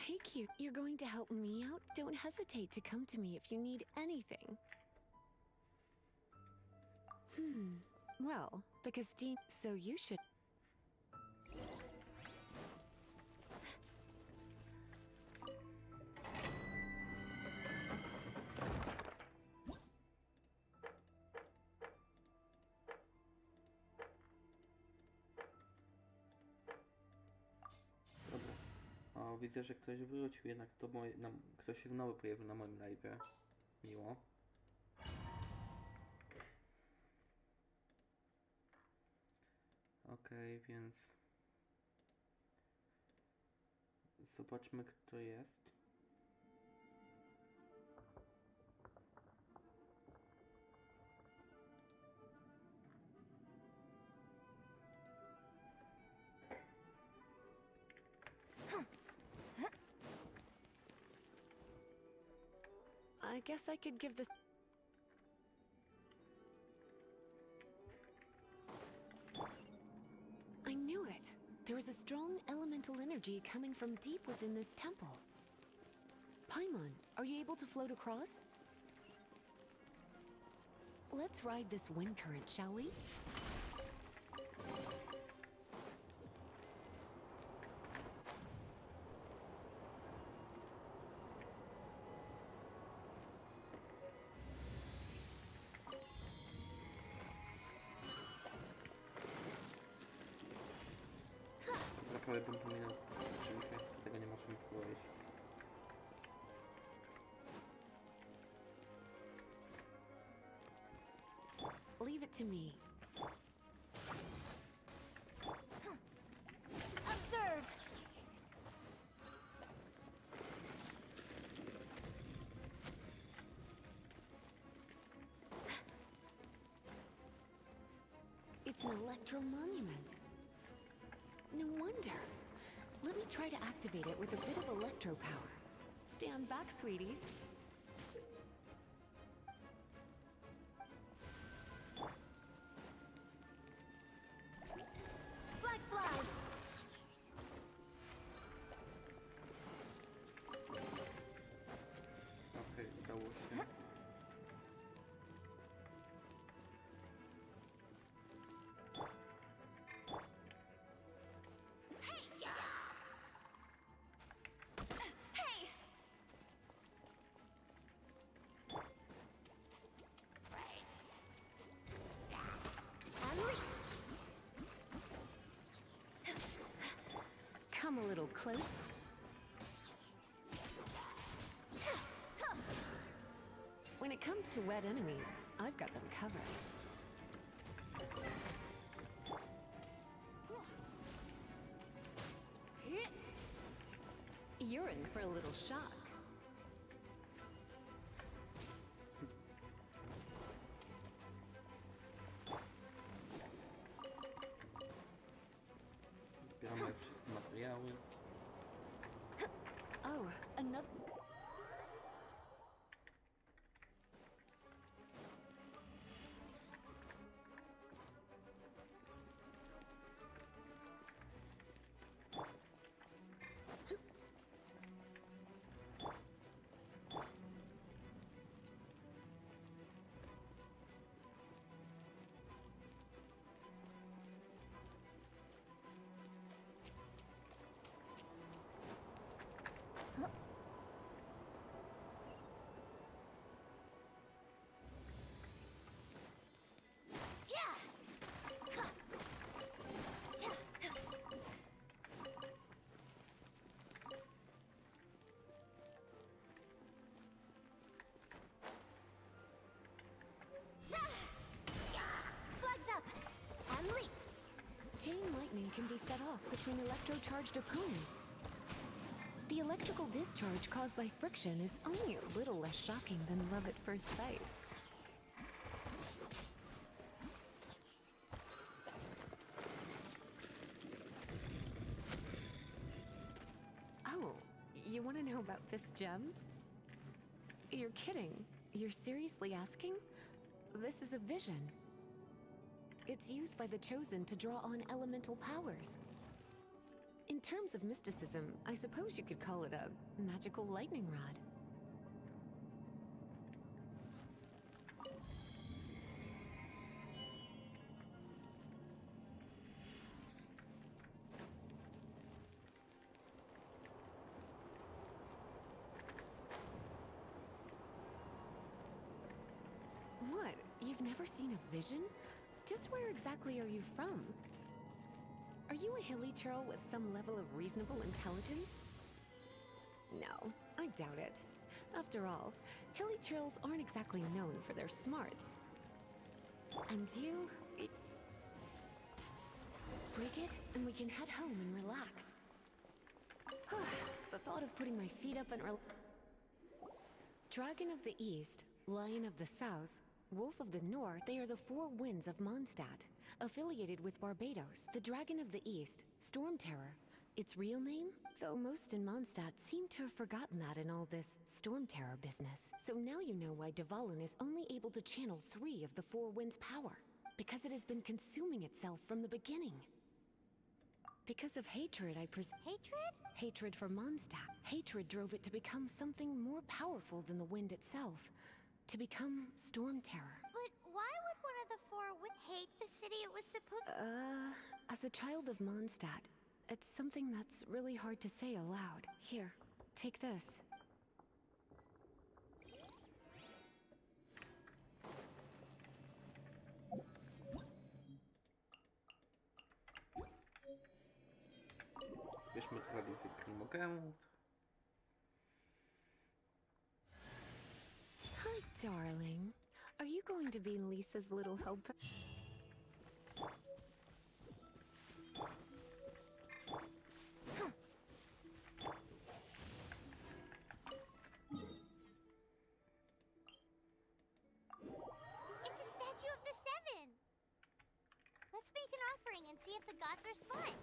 Hey, cute. You're going to help me out? Don't hesitate to come to me if you need anything. Well, because Jean... So you should... Dobra. O, widzę, że ktoś wrócił jednak do ktoś się znowu pojawił na moim live'ie. Miło. Okej, więc... Zobaczmy, kto jest. I guess I could give this... I knew it! There is a strong elemental energy coming from deep within this temple. Paimon, are you able to float across? Let's ride this wind current, shall we? Prawie bym pominął skrzynkę, tego nie możemy powiedzieć. Leave it to me. Observe! It's an electro monument. No wonder. Let me try to activate it with a bit of electro power. Stand back, sweeties. Flag slide! Okej, udało się. Hey! Unleash! Come a little close. When it comes to wet enemies, I've got them covered. You're in for a little shock. Zbieramy wszystkie materiały. Oh, another... set off between electro-charged opponents. The electrical discharge caused by friction is only a little less shocking than love at first sight. Oh, you want to know about this gem? You're kidding. You're seriously asking? This is a vision. It's used by the Chosen to draw on elemental powers. In terms of mysticism, I suppose you could call it a magical lightning rod. What? You've never seen a vision? Just where exactly are you from? Are you a hilly churl with some level of reasonable intelligence? No, I doubt it. After all, hilly churls aren't exactly known for their smarts. And you... break it, and we can head home and relax. The thought of putting my feet up and Dragon of the East, Lion of the South, Wolf of the North, they are the four winds of Mondstadt, affiliated with Barbados. The Dragon of the East, Storm Terror. Its real name? Though most in Mondstadt seem to have forgotten that in all this Storm Terror business. So now you know why Dvalin is only able to channel 3 of the four winds' power. Because it has been consuming itself from the beginning. Because of hatred, I Hatred? Hatred for Mondstadt. Hatred drove it to become something more powerful than the wind itself. To become Storm Terror. But why would one of the four hate the city it was supposed... As a child of Mondstadt, it's something that's really hard to say aloud. Here, take this. Bierzmy trochę więcej primogemów. Hi, darling. Are you going to be Lisa's little helper? It's a statue of the Seven! Let's make an offering and see if the gods respond.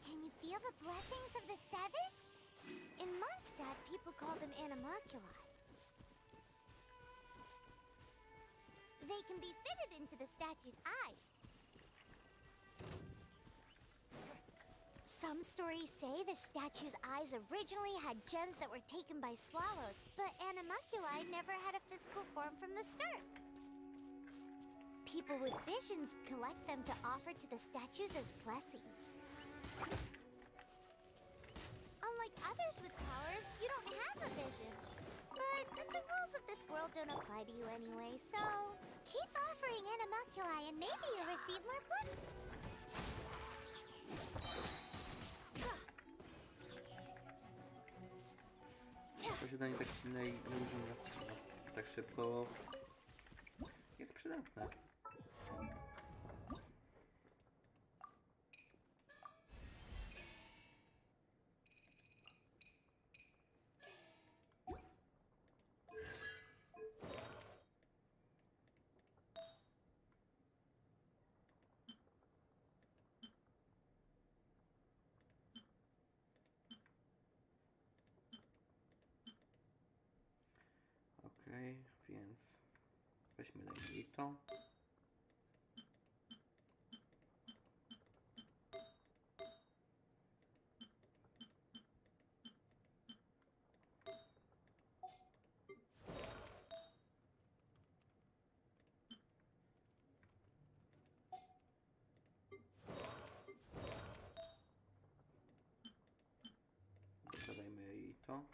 Can you feel the blessings of the Seven? In Mondstadt, people call them animalculi. They can be fitted into the statue's eyes. Some stories say the statue's eyes originally had gems that were taken by swallows, but animalculi never had a physical form from the start. People with visions collect them to offer to the statues as blessings. Unlike others with powers, you don't have a vision. But the rules of this world don't apply to you anyway, so keep offering animalculi and maybe you'll receive more blood. Posiadanie tak silnej iluzji tak szybko jest przydatne. Okej, więc weźmy najmniej to. Dodajmy jej to.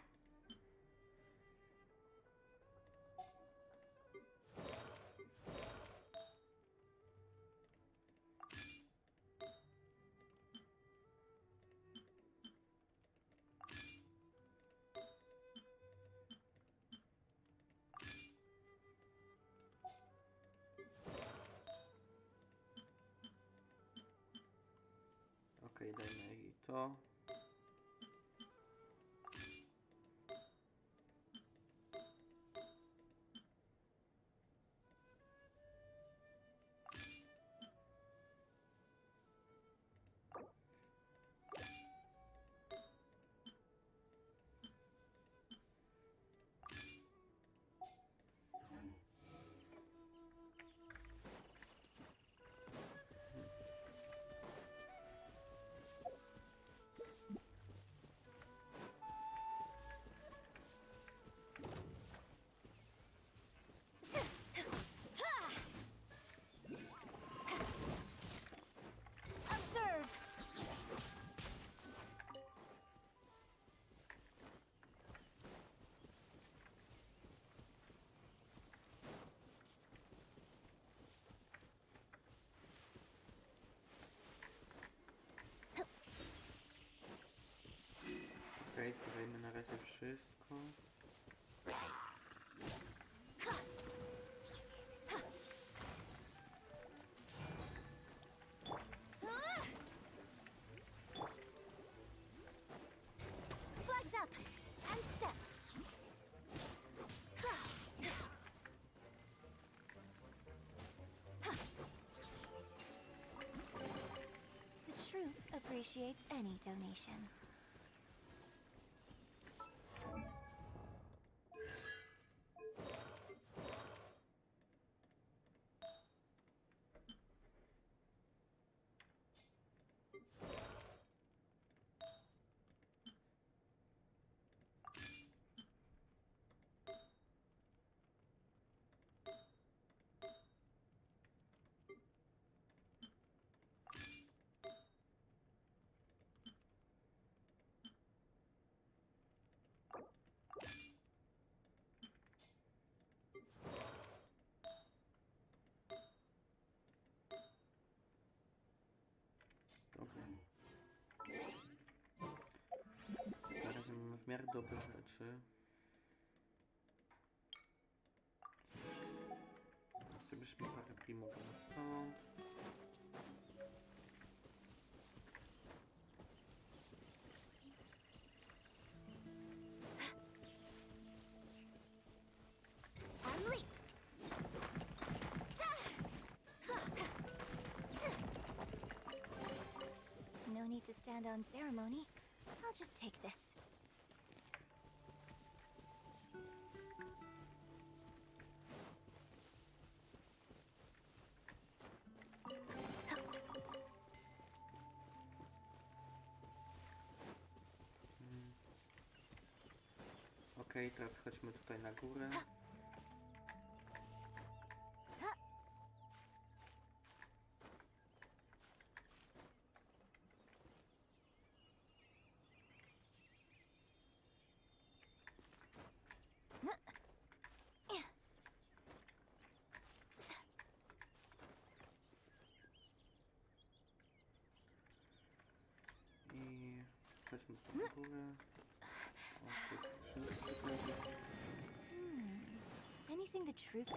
Okej, zbierajmy na razie wszystko. Flags up and step. The troop appreciates any donation. Dobra. Na razie mamy w miarę dobre rzeczy. Żebyśmy parę primów na stolą. And leap. No need to stand on ceremony. I'll just take this. Okej, teraz chodźmy tutaj na górę. I chodźmy tu na górę. O, tu jest skrzynka przykleju. Anything the troop...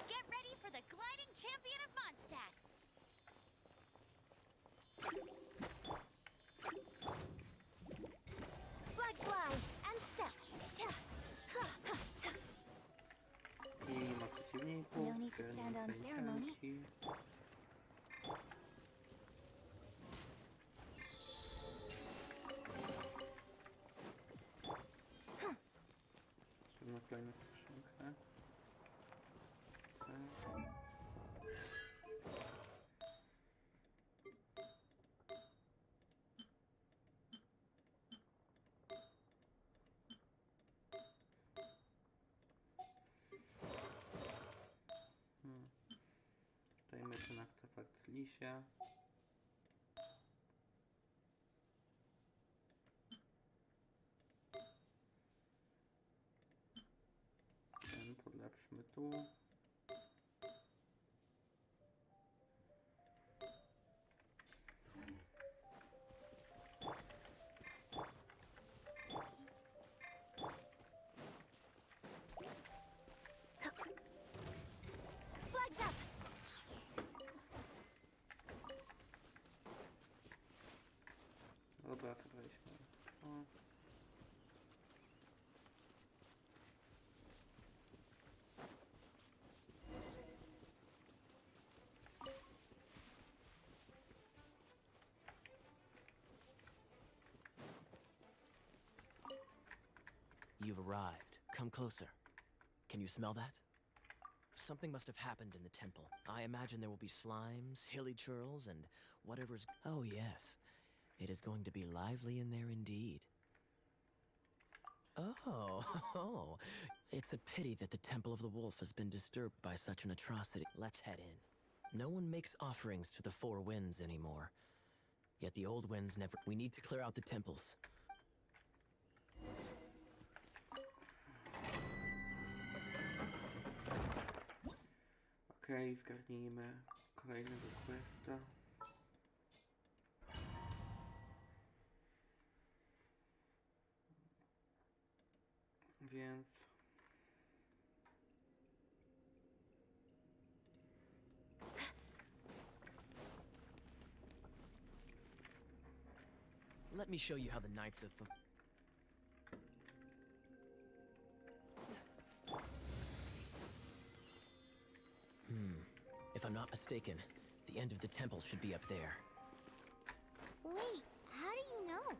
Get ready for the gliding champion of Mondstadt! Flag fly and step. I nie ma przeciwników. No need to stand on ceremony. tanki. Pewno kolejną skrzynkę. Tak. Dajmy ten artefakt lisia. Ten podlepszmy tu. Flags up! Dobra, zebraliśmy. O. You've arrived. Come closer. Can you smell that? Something must have happened in the temple. I imagine there will be slimes, hilly churls, and whatever's... Oh yes. It is going to be lively in there indeed. Oh, it's a pity that the Temple of the Wolf has been disturbed by such an atrocity. Let's head in. No one makes offerings to the Four Winds anymore. Yet the old winds never... We need to clear out the temples. Okej, zgarnijmy kolejnego questa. Więc... Let me show you how the Knights of... If I'm not mistaken, the end of the temple should be up there. Wait, how do you know?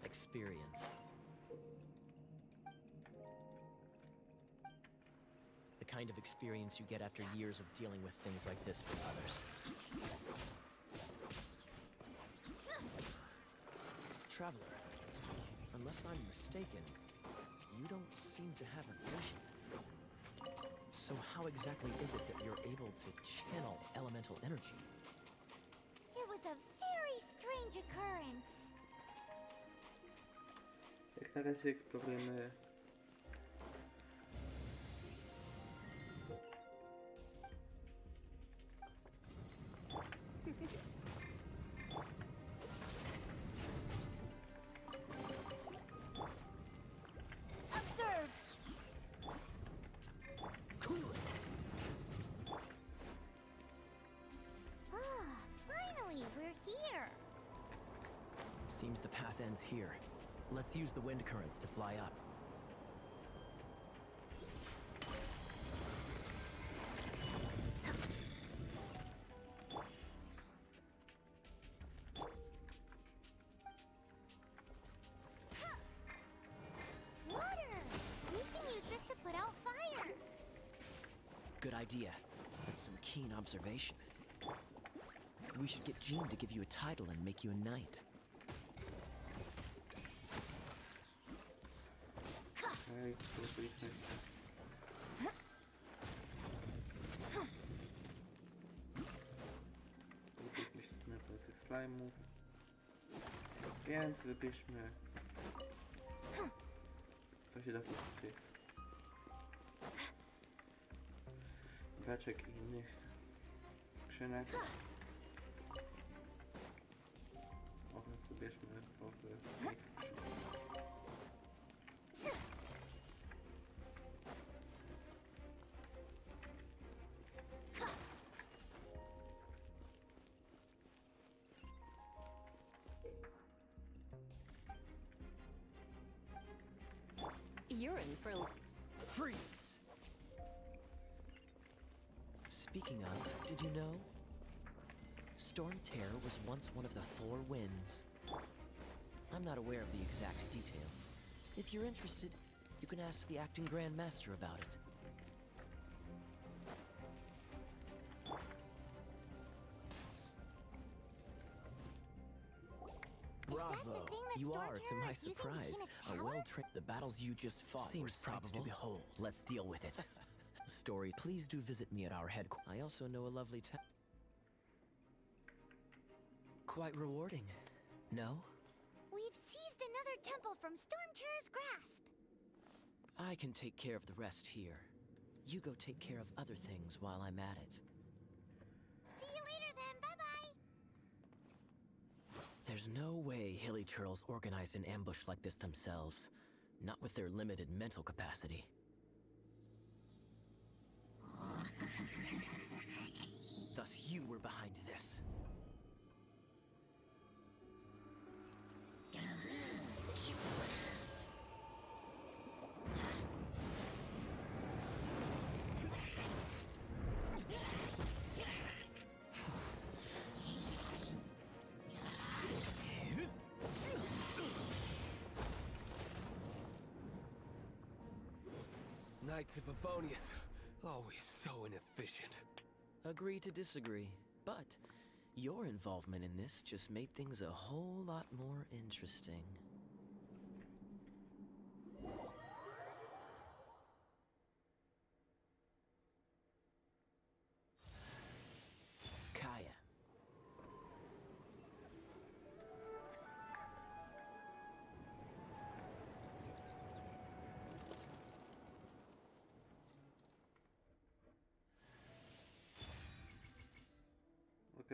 Experience. The kind of experience you get after years of dealing with things like this from others. Traveler, unless I'm mistaken, you don't seem to have a vision. So how exactly is it that you're able to channel elemental energy? It was a very strange occurrence. Jak na razie eksplorujemy... Observe! Ah, finally, we're here. Seems the path ends here. Let's use the wind currents to fly up. Water! We can use this to put out fire. Good idea. That's some keen observation. We should get Jean to give you a title and make you a knight. Okej, spróbujmy. Spróbujmy się na tych slime'ów. Więc wybierzmy... To się da z tych... Beczek i innych skrzynek. O, więc wybierzmy po tych skrzynek. You're in for... Freeze! Speaking of, did you know? Storm Terror was once one of the Four Winds. I'm not aware of the exact details. If you're interested, you can ask the acting Grand Master about it. Bravo! thing that You Storm are, to Terror my is using to surprise, gain its a power? well-trained. The battles you just fought were sights to behold. Let's deal with it. Story. Please do visit me at our headquarters. I also know a lovely town. Quite rewarding, no? We've seized another temple from Storm Terror's grasp. I can take care of the rest here. You go take care of other things while I'm at it. See you later then, bye-bye. There's no way Hilly Turtles organized an ambush like this themselves. Not with their limited mental capacity. Thus you were behind this. Knights of Favonius, always so inefficient. Agree to disagree, but your involvement in this just made things a whole lot more interesting.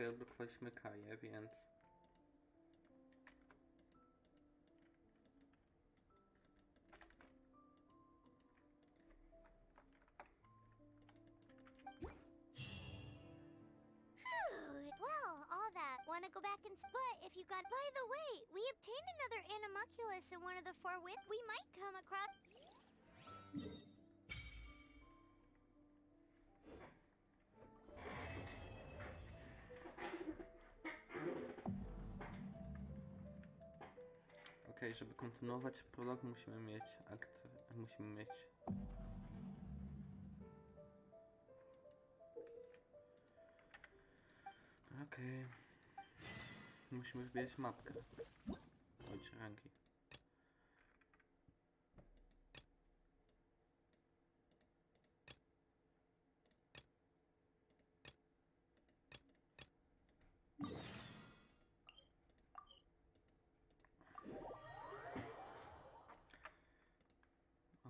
Okej, odblokowaliśmy Kaję, więc... Well, all that. Wanna go back and... But if you got... By the way, we obtained another animalculus in one of the 4 wind... We might come across... Okej, żeby kontynuować prolog musimy mieć musimy mieć... Okej. Musimy wybierać mapkę. Bądź rangi.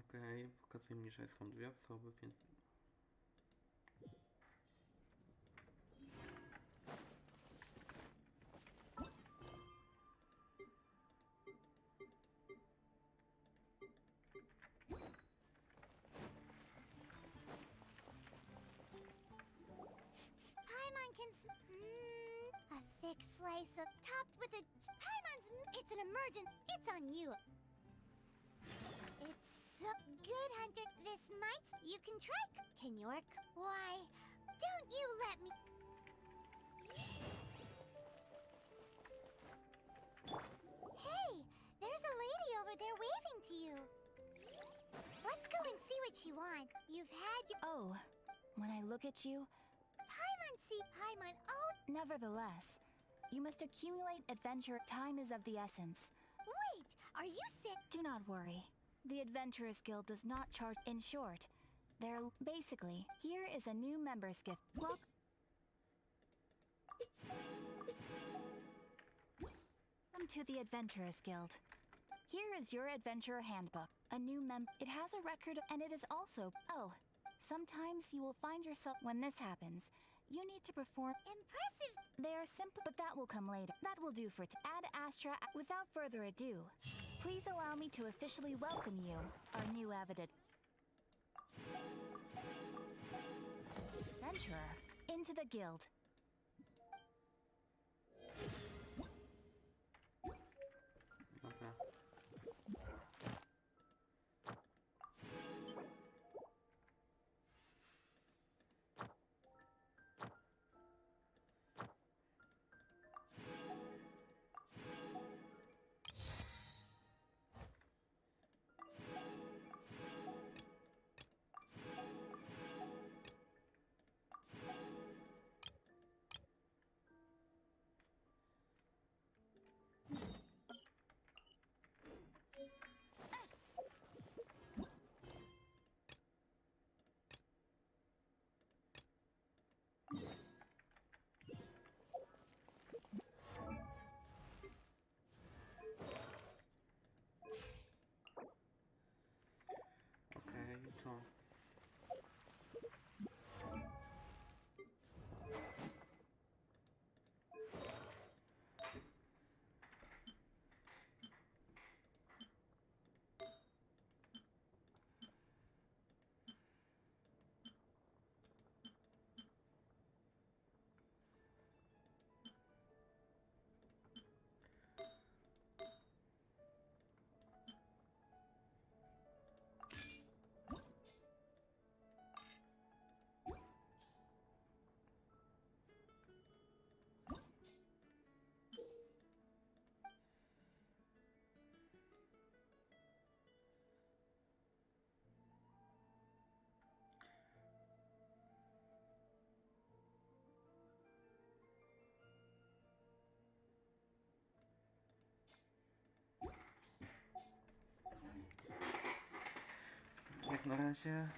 Okej, pokazuję mi, że są 2 osoby, więc... Paimon can... a thick slice of... Topped with a... Paimon's... It's an emergent... It's on you. It's so good, Hunter. This might... You can try... Can York? Why? Don't you let me... Hey! There's a lady over there waving to you. Let's go and see what you want. You've had your... Oh, when I look at you, Paimon, see... Paimon, oh... nevertheless, you must accumulate adventure. Time is of the essence. Wait! Are you sick? Do not worry. The Adventurers Guild does not charge. In short, they're basically, here is a new member's gift. Welcome to the Adventurers Guild. Here is your adventurer handbook. A new it has a record, and it is also... Oh, sometimes you will find yourself... When this happens, you need to perform... Impressive! They are simple, but that will come later. That will do for Ad Astra. Without further ado, please allow me to officially welcome you, our new avid adventurer, into the guild. Dobra. Okej, to... Jak na razie...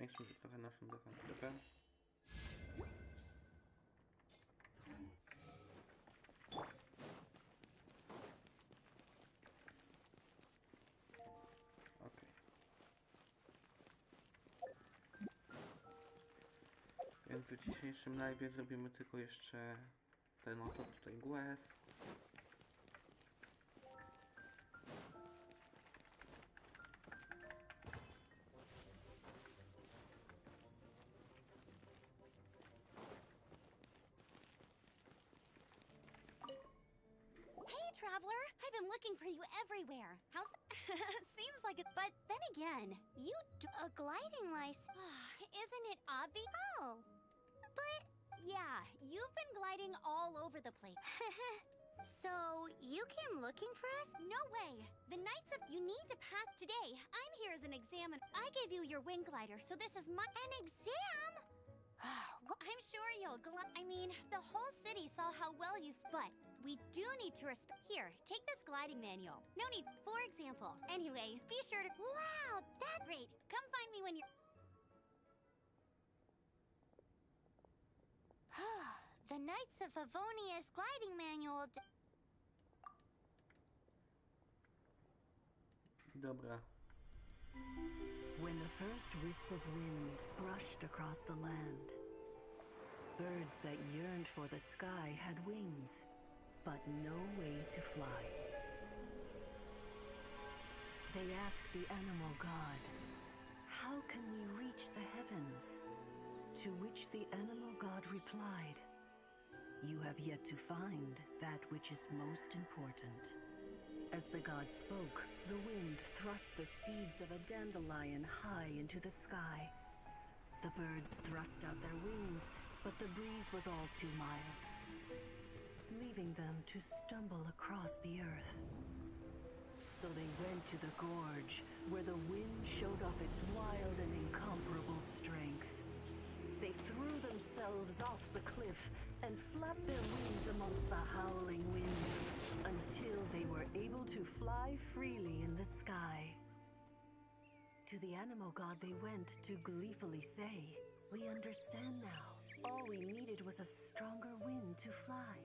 zwiększymy trochę naszą defensywę. Okej. Więc w dzisiejszym live zrobimy tylko jeszcze ten oto tutaj quest. Hey, traveler! I've been looking for you everywhere. How's... Seems like it... But then again, you A gliding license. Isn't it obvious? Oh. But Yeah, you've been gliding all over the place. so you came looking for us? No way! The Knights of... You need to pass today. I'm here as an examiner. I gave you your wing glider, so this is my... An exam? I'm sure you'll I mean, the whole city saw how well you... But we do need to respect... Here, take this gliding manual. No need... For example. Anyway, be sure to... Wow, that Great. Come find me when you're... the Knights of Favonius gliding manual. Dobra. When the first wisp of wind brushed across the land, birds that yearned for the sky had wings, but no way to fly. They asked the animal god, "How can we reach the heavens?" To which the animal god replied, "You have yet to find that which is most important." As the god spoke, the wind thrust the seeds of a dandelion high into the sky. The birds thrust out their wings, but the breeze was all too mild, leaving them to stumble across the earth. So they went to the gorge, where the wind showed off its wild and incomparable strength. They threw themselves off the cliff and flapped their wings amongst the howling winds until they were able to fly freely in the sky. To the animal god they went to gleefully say, "We understand now. All we needed was a stronger wind to fly."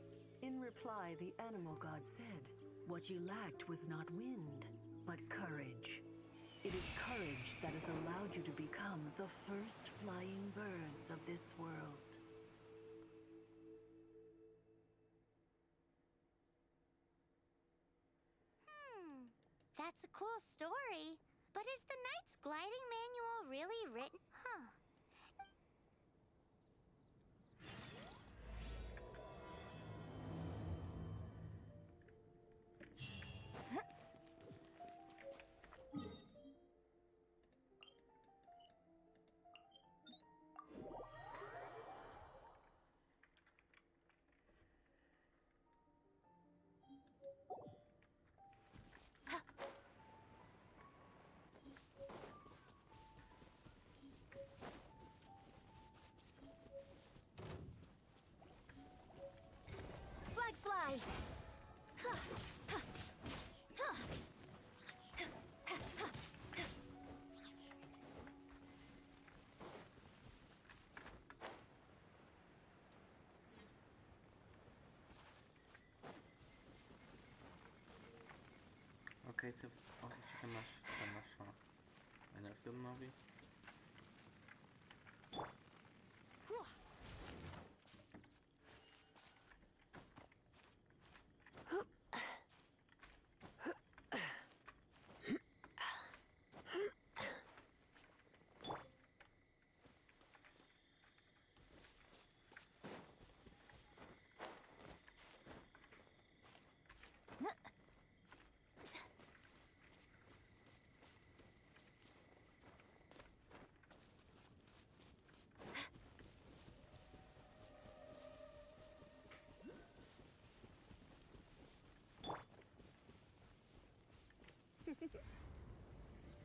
In reply, the animal god said, "What you lacked was not wind, but courage. It is courage that has allowed you to become the first flying birds of this world." That's a cool story. But is the Knight's gliding manual really written? Huh. Flag fly! Okej, to jest... O, co tam nasza energia odnowi.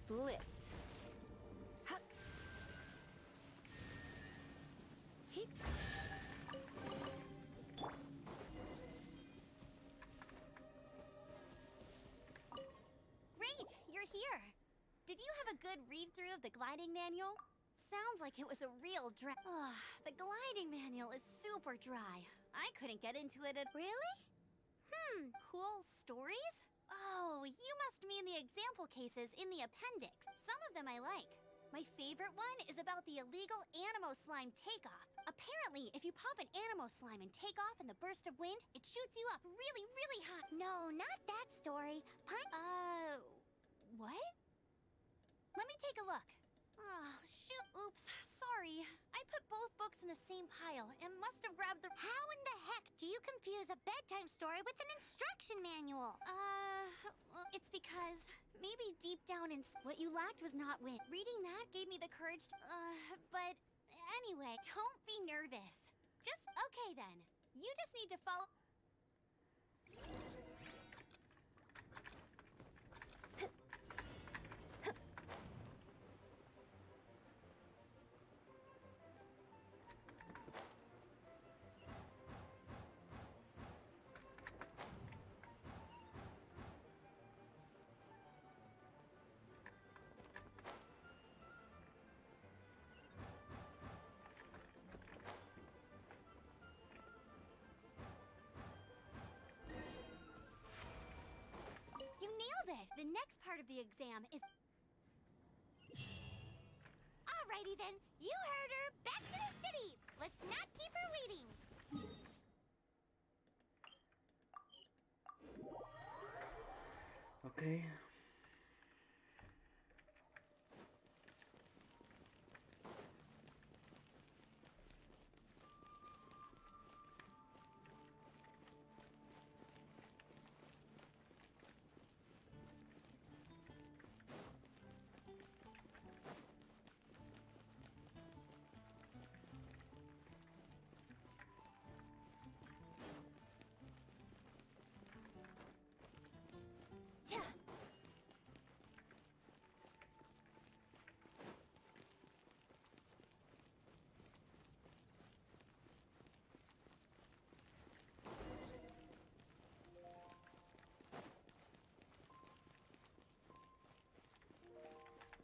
Blitz. Ha. He. Great, you're here. Did you have a good read-through of the gliding manual? sounds like it was a real the gliding manual is super dry. I couldn't get into it at— Really? Cool stories? Oh, you must mean the example cases in the appendix. Some of them I like. My favorite one is about the illegal Animo slime takeoff. Apparently, if you pop an Animo slime and take off in the burst of wind, it shoots you up really, really high. No, not that story. What? Let me take a look. Oh, shoot, oops, sorry. I put both books in the same pile and must have grabbed the— How in the heck do you confuse a bedtime story with an instruction manual? Well, it's because maybe deep down what you lacked was not wit. Reading that gave me the courage to— but anyway, don't be nervous. Just, okay then. You just need to follow— You nailed it! The next part of the exam is— Alrighty then, you heard her. Back to the city. Let's not keep her waiting. Okay.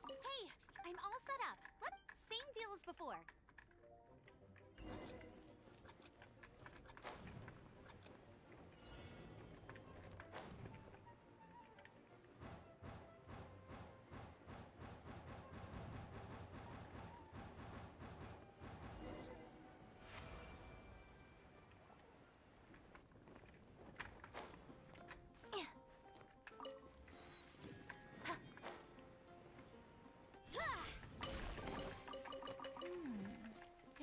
Hey, I'm all set up. Same deal as before.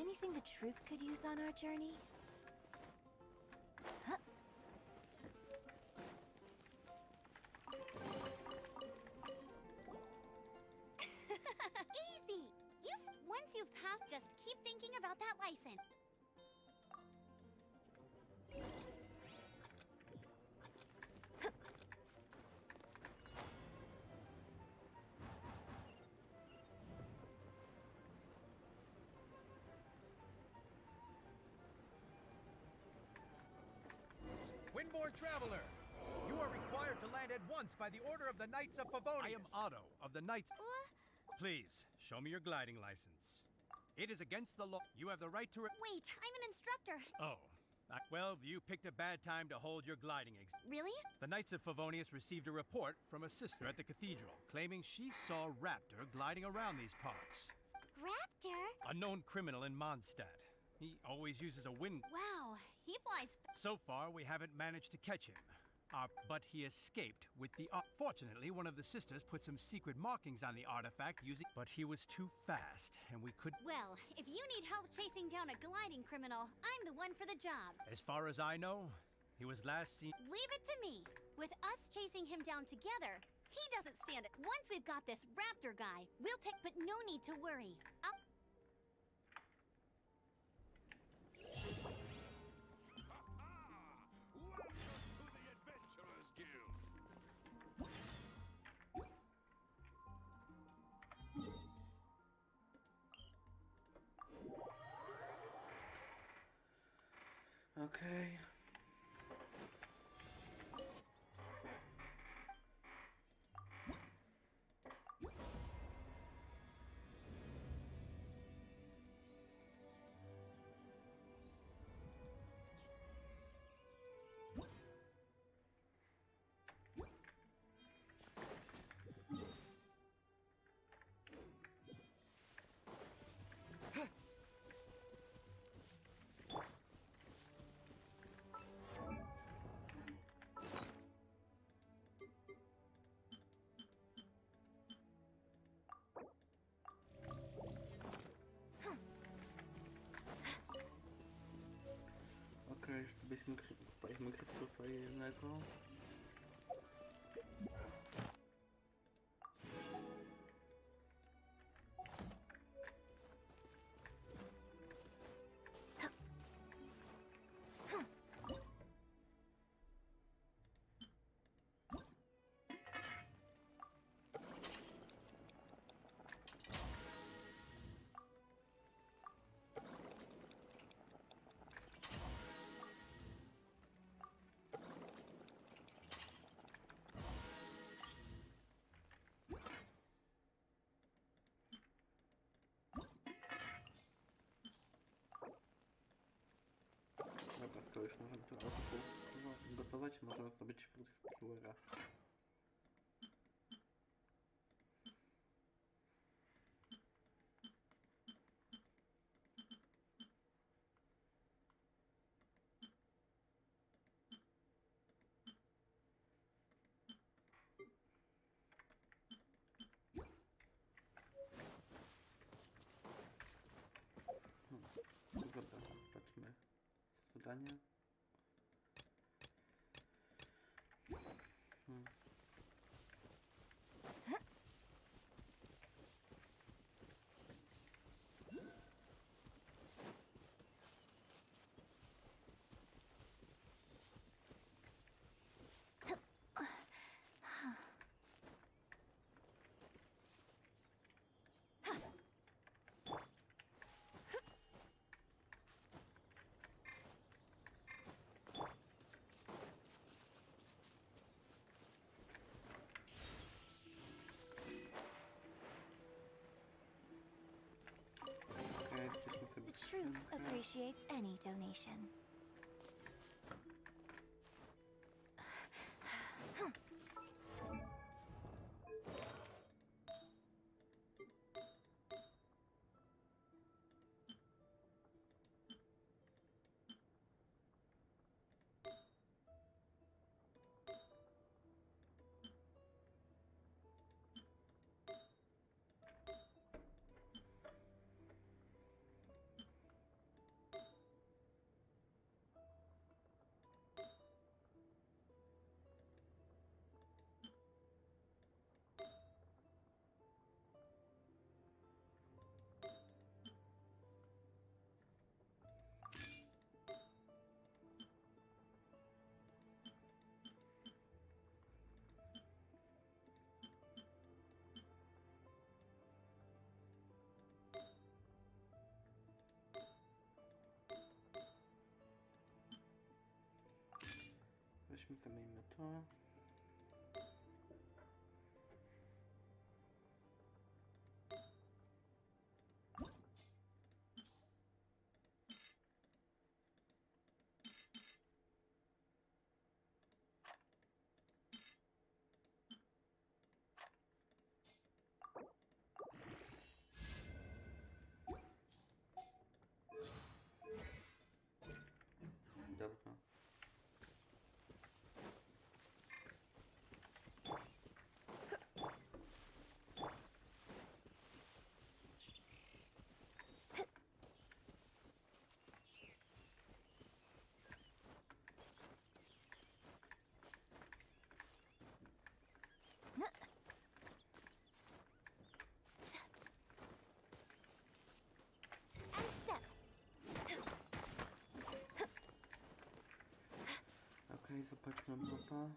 Anything the troop could use on our journey? Huh? Easy. Once you've passed, just keep thinking about that license. Windborne Traveler! You are required to land at once by the order of the Knights of Favonius. I am Otto of the Knights. Please, show me your gliding license. It is against the law. You have the right to Wait, I'm an instructor. Oh. Well, you picked a bad time to hold your gliding exam. Really? The Knights of Favonius received a report from a sister at the cathedral, claiming she saw Raptor gliding around these parts. Raptor? A known criminal in Mondstadt. He always uses a wind. Wow, he flies. So far, we haven't managed to catch him. But he escaped with the Fortunately, one of the sisters put some secret markings on the artifact using— But he was too fast, and we couldn't— Well, if you need help chasing down a gliding criminal, I'm the one for the job. As far as I know, he was last seen— Leave it to me. With us chasing him down together, he doesn't stand it. Once we've got this Raptor guy, we'll pick, but no need to worry. Okay. Weźmy Krzysztofa jednego. Dobra, skoro już możemy to auto gotować, możemy zrobić fruit skewera. Dobra, zobaczmy zadanie. The troop appreciates any donation. Weźmy, zamieńmy to. Dobra. And step. Okej, zobaczmy mapa.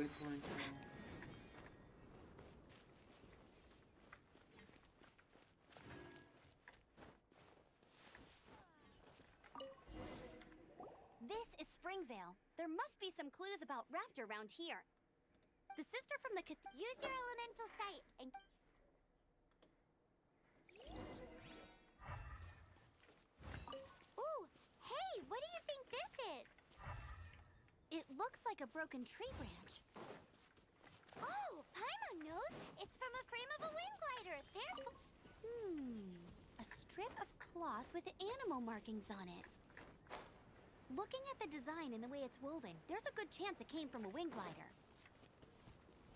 kończą. This is Springvale. There must be some clues about Raptor around here. The sister from the Use your elemental sight and... Ooh, hey, what do you think this is? It looks like a broken tree branch. Oh, Paimon knows. It's from a frame of a wind glider. Therefore... A strip of cloth with animal markings on it. Looking at the design and the way it's woven, there's a good chance it came from a wing glider.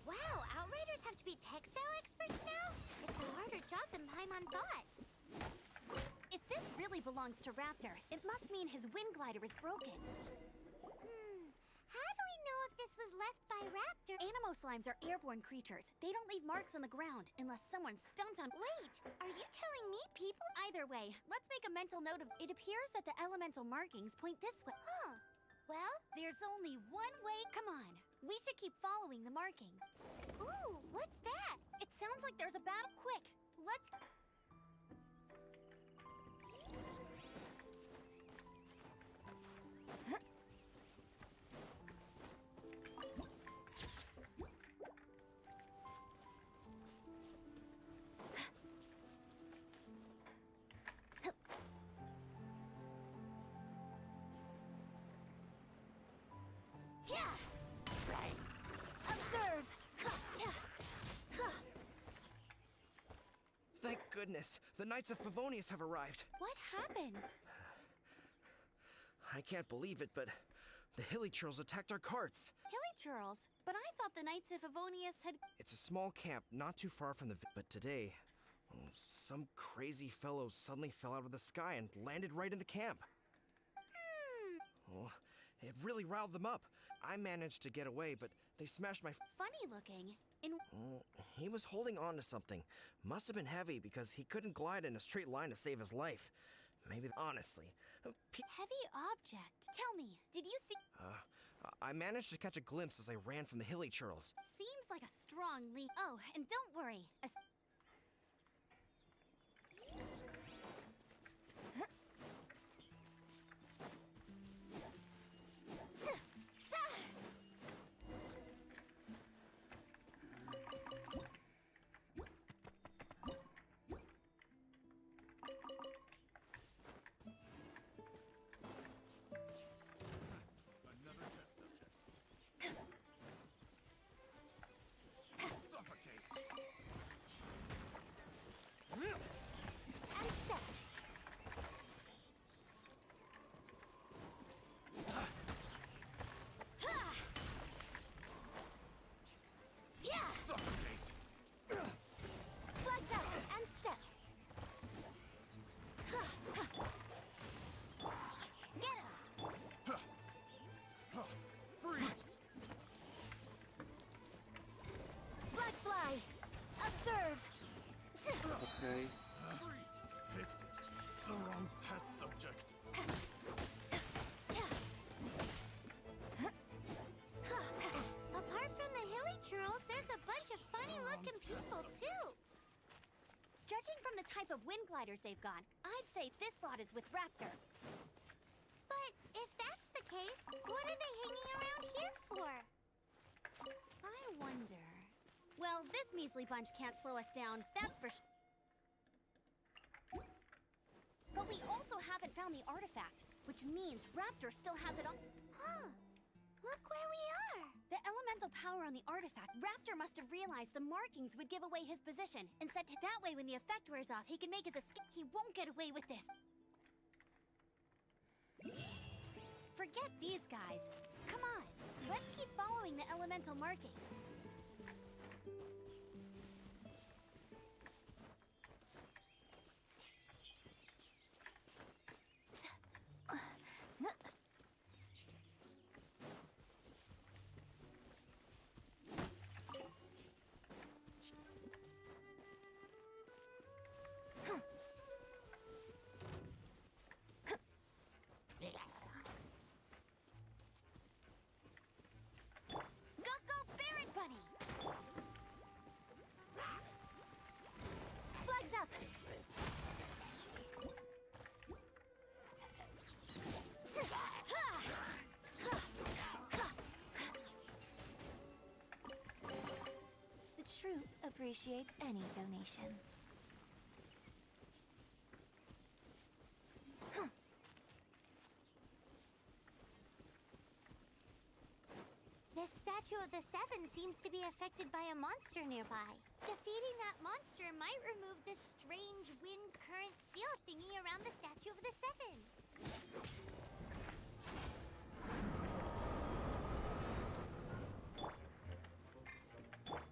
Wow, Outriders have to be textile experts now? It's a harder job than Paimon thought. If this really belongs to Raptor, it must mean his wind glider is broken. How do we know if this was left by Raptor? Animo slimes are airborne creatures. They don't leave marks on the ground unless someone stomped on... Wait, are you telling me people... Either way, let's make a mental note of... It appears that the elemental markings point this way. Huh. Well? There's only one way... Come on. We should keep following the marking. Ooh, what's that? It sounds like there's a battle. Quick, let's... Observe! Thank goodness! The Knights of Favonius have arrived! What happened? I can't believe it, but the Hilly Churls attacked our carts! Hilly Churls? But I thought the Knights of Favonius had... It's a small camp not too far from the but today, some crazy fellow suddenly fell out of the sky and landed right in the camp. Oh, it really riled them up. I managed to get away, but they smashed my... Funny looking. He was holding on to something. Must have been heavy because he couldn't glide in a straight line to save his life. Maybe, honestly. Heavy object. Tell me, did you see... I managed to catch a glimpse as I ran from the Hilly Churls. Seems like a strong lead. Oh, and don't worry. Okay. Picked the wrong test subject. Apart from the Hilly Churls, there's a bunch of funny-looking people, too. Judging from the type of wind gliders they've got, I'd say this lot is with Raptor. But if that's the case, what are they hanging around here for? I wonder... Well, this measly bunch can't slow us down, that's for sure. But we also haven't found the artifact, which means Raptor still has it on... Huh. Look where we are. The elemental power on the artifact, Raptor must have realized the markings would give away his position, and said that way when the effect wears off, he can make his escape. He won't get away with this. Forget these guys. Come on, let's keep following the elemental markings. appreciates any donation. This statue of the Seven seems to be affected by a monster nearby. Defeating that monster might remove this strange wind current seal thingy around the statue of the Seven.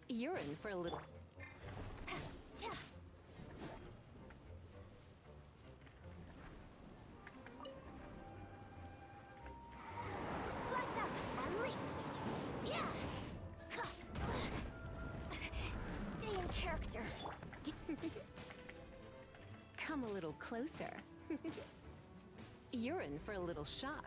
You're in for a little. Flex up and leap. Yeah. Stay in character. Come a little closer. You're in for a little shock.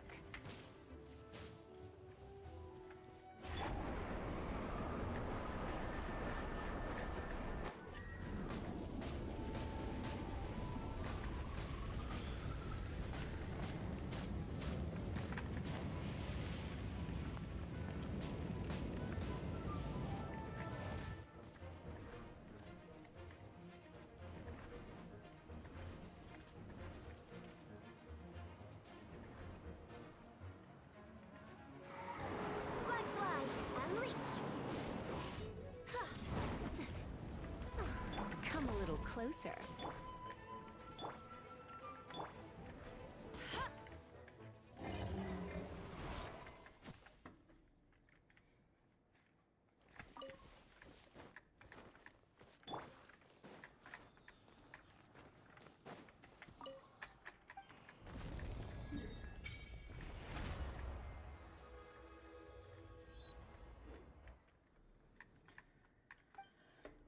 Flag slide and leap. Come a little closer.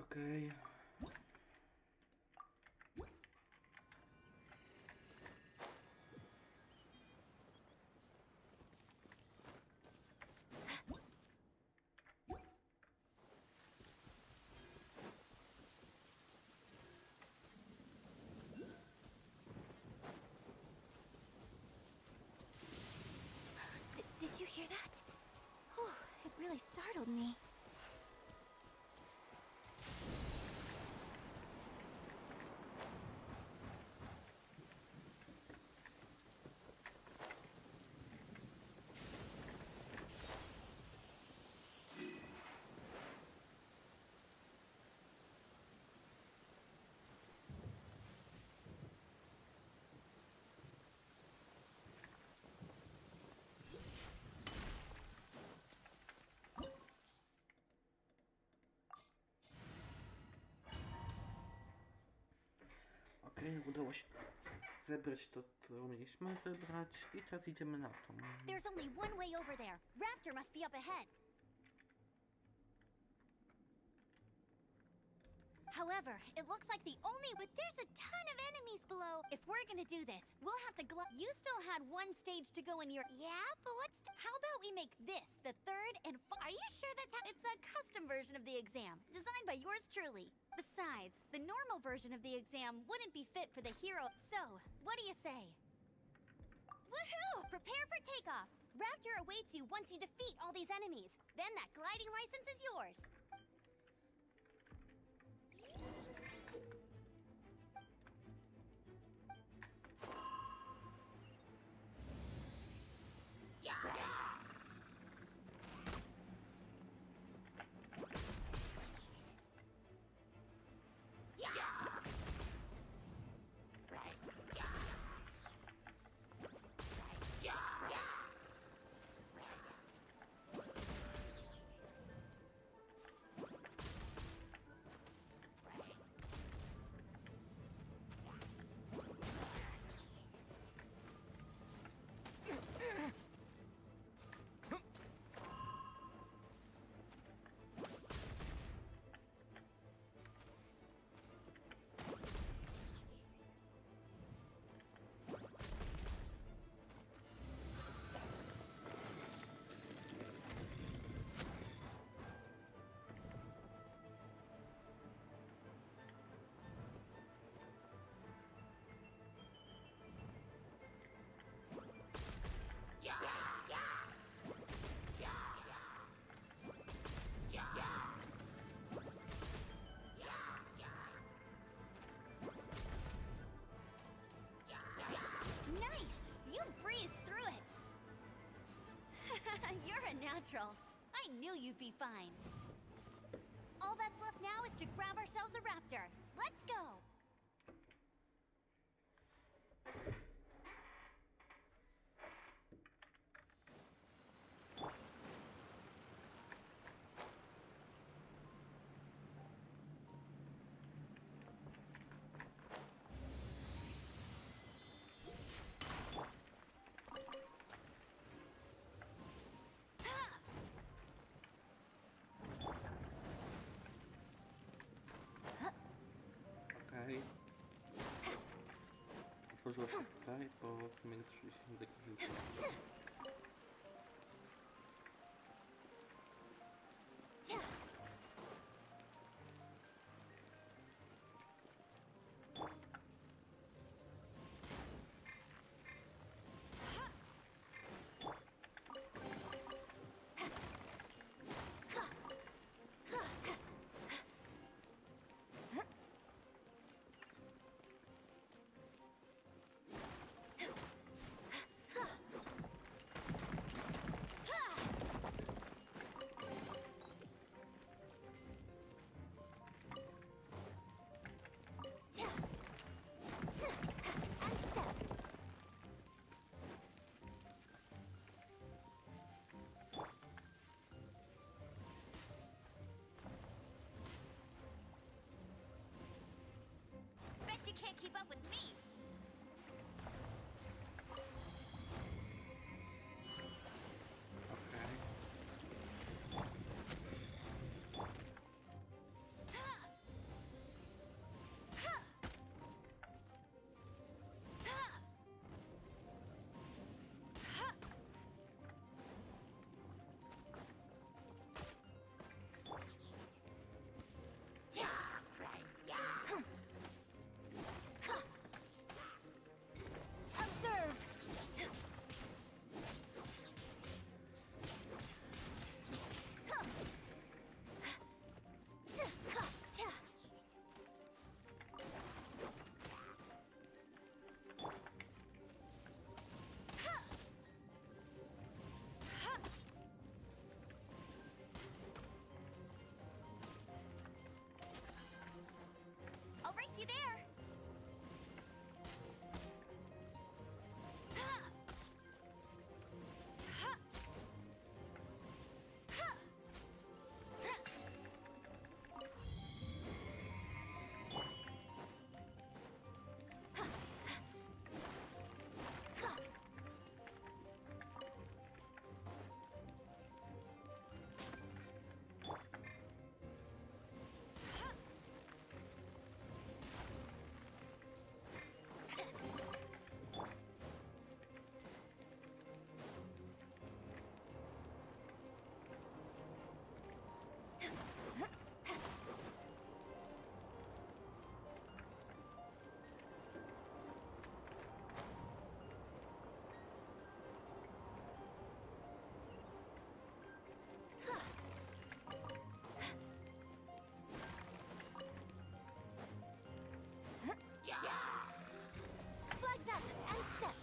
Okej. Did you hear that? Oh, it really startled me. Okej, udało się zebrać to, co mieliśmy zebrać i teraz idziemy na to. There's only one way over there. Raptor must be up ahead. However, it looks like the only... But there's a ton of enemies below. If we're gonna do this, we'll have to You still had one stage to go in your... Yeah, but what's How about we make this the third and Are you sure that's how... It's a custom version of the exam, designed by yours truly. Besides, the normal version of the exam wouldn't be fit for the hero. So, what do you say? Woohoo! Prepare for takeoff. Raptor awaits you once you defeat all these enemies. Then that gliding license is yours. natural. I knew you'd be fine. All that's left now is to grab ourselves a raptor. Let's go! Okej. Otworzyła się tutaj, po tym 30 kilka. Bet you can't keep up with me! Okej. Observe! I'll race you there! Flags up and step.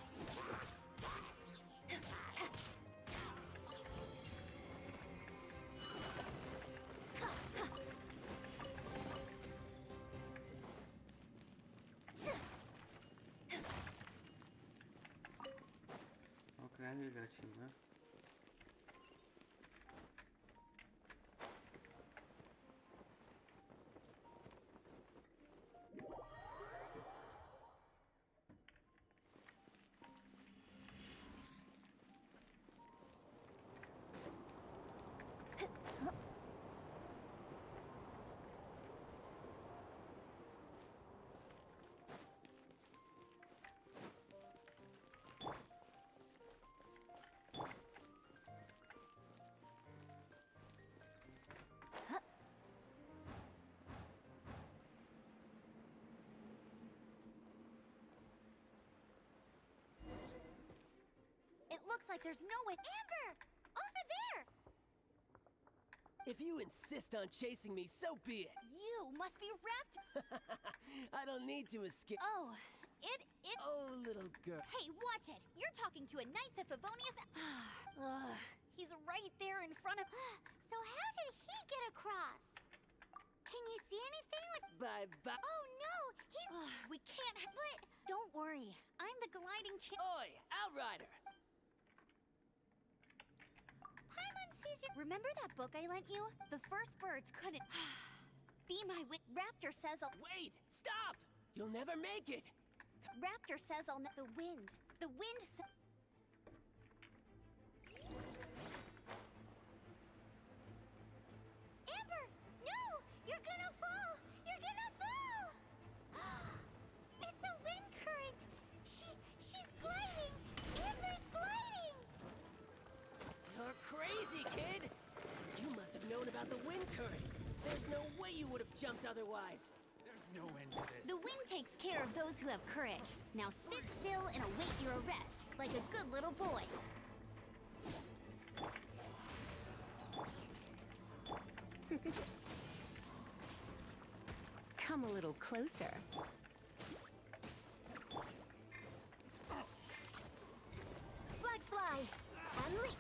Okej, lecimy. It looks like there's no way. Amber! Over there! If you insist on chasing me, so be it. You must be wrapped. I don't need to escape. Oh, Oh, little girl. Hey, watch it! You're talking to a Knights of Favonius. Ugh, He's right there in front of. So how did he get across? Can you see anything? Bye-bye. Oh no, he's... We can't. But... Don't worry. I'm the gliding champ. Oi, Outrider! Paimon sees you... Remember that book I lent you? The first birds couldn't be my Raptor says I'll. Wait! Stop! You'll never make it! Raptor says I'll. The wind. The wind. Amber! No! You're gonna fall! You're gonna fall! It's a wind current! She's gliding! Amber's gliding! You're crazy, kid! You must have known about the wind current. There's no way you would have jumped otherwise. There's no end to this. The wind takes care of those who have courage. Now sit still and await your arrest, like a good little boy. Come a little closer. Flag fly and leap.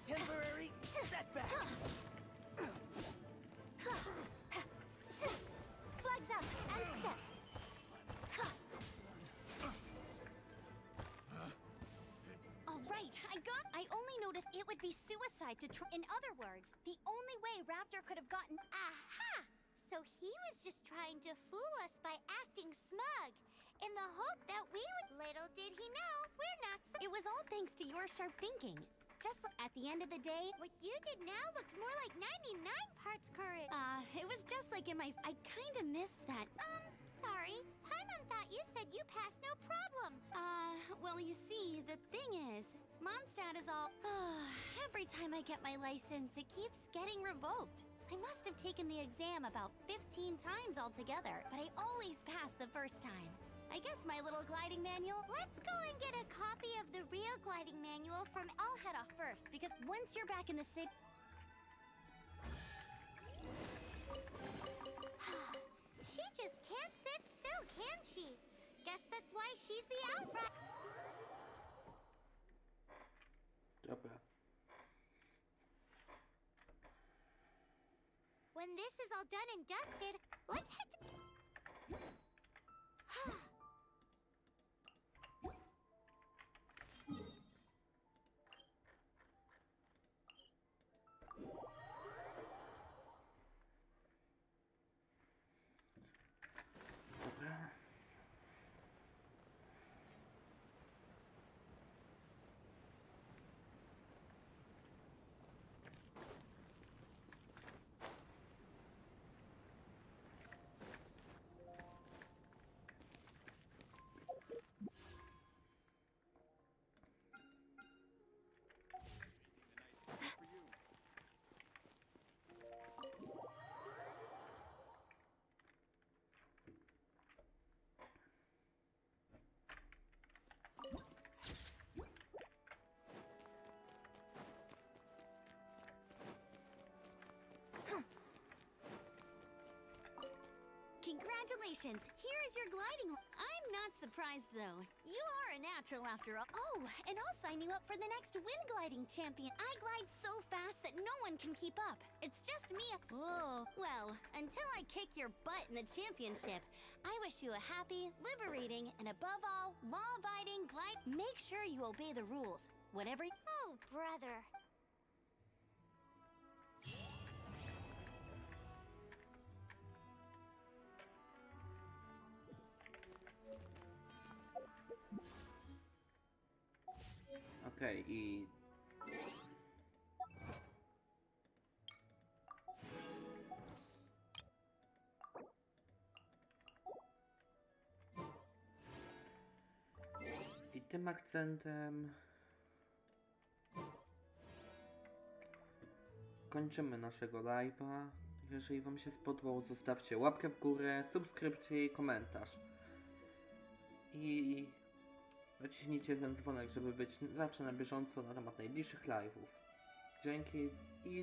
Temporary setback. Flags up and step. All right, I only noticed it would be suicide to try. In other words, the only way Raptor could have gotten. Aha! So he was just trying to fool us by acting smug, in the hope that we would... Little did he know, we're not so... It was all thanks to your sharp thinking. Just at the end of the day, What you did now looked more like 99 parts courage. it was just like in my. I kinda missed that. Sorry. Paimon thought you said you passed no problem. Well, you see, the thing is, Mondstadt is all. Every time I get my license, it keeps getting revoked. I must have taken the exam about 15 times altogether, but I always pass the first time. I guess my little gliding manual. Let's go and get a copy of the real gliding manual from... I'll head off first, because once you're back in the city. She just can't sit still, can she? Guess that's why she's the outright... Dobra. When this is all done and dusted, let's head to... Dobra. Congratulations! Here is your gliding. I'm not surprised though. You are a natural after all. Oh, and I'll sign you up for the next wind gliding champion. I glide so fast that no one can keep up. It's just me. Oh, well, until I kick your butt in the championship, I wish you a happy, liberating, and above all, law-abiding glide. Make sure you obey the rules. Whatever. Oh, brother. Okej, i... I tym akcentem kończymy naszego live'a. Jeżeli wam się spodobał, zostawcie łapkę w górę, subskrypcję i komentarz. I naciśnijcie ten dzwonek, żeby być zawsze na bieżąco na temat najbliższych live'ów. Dzięki i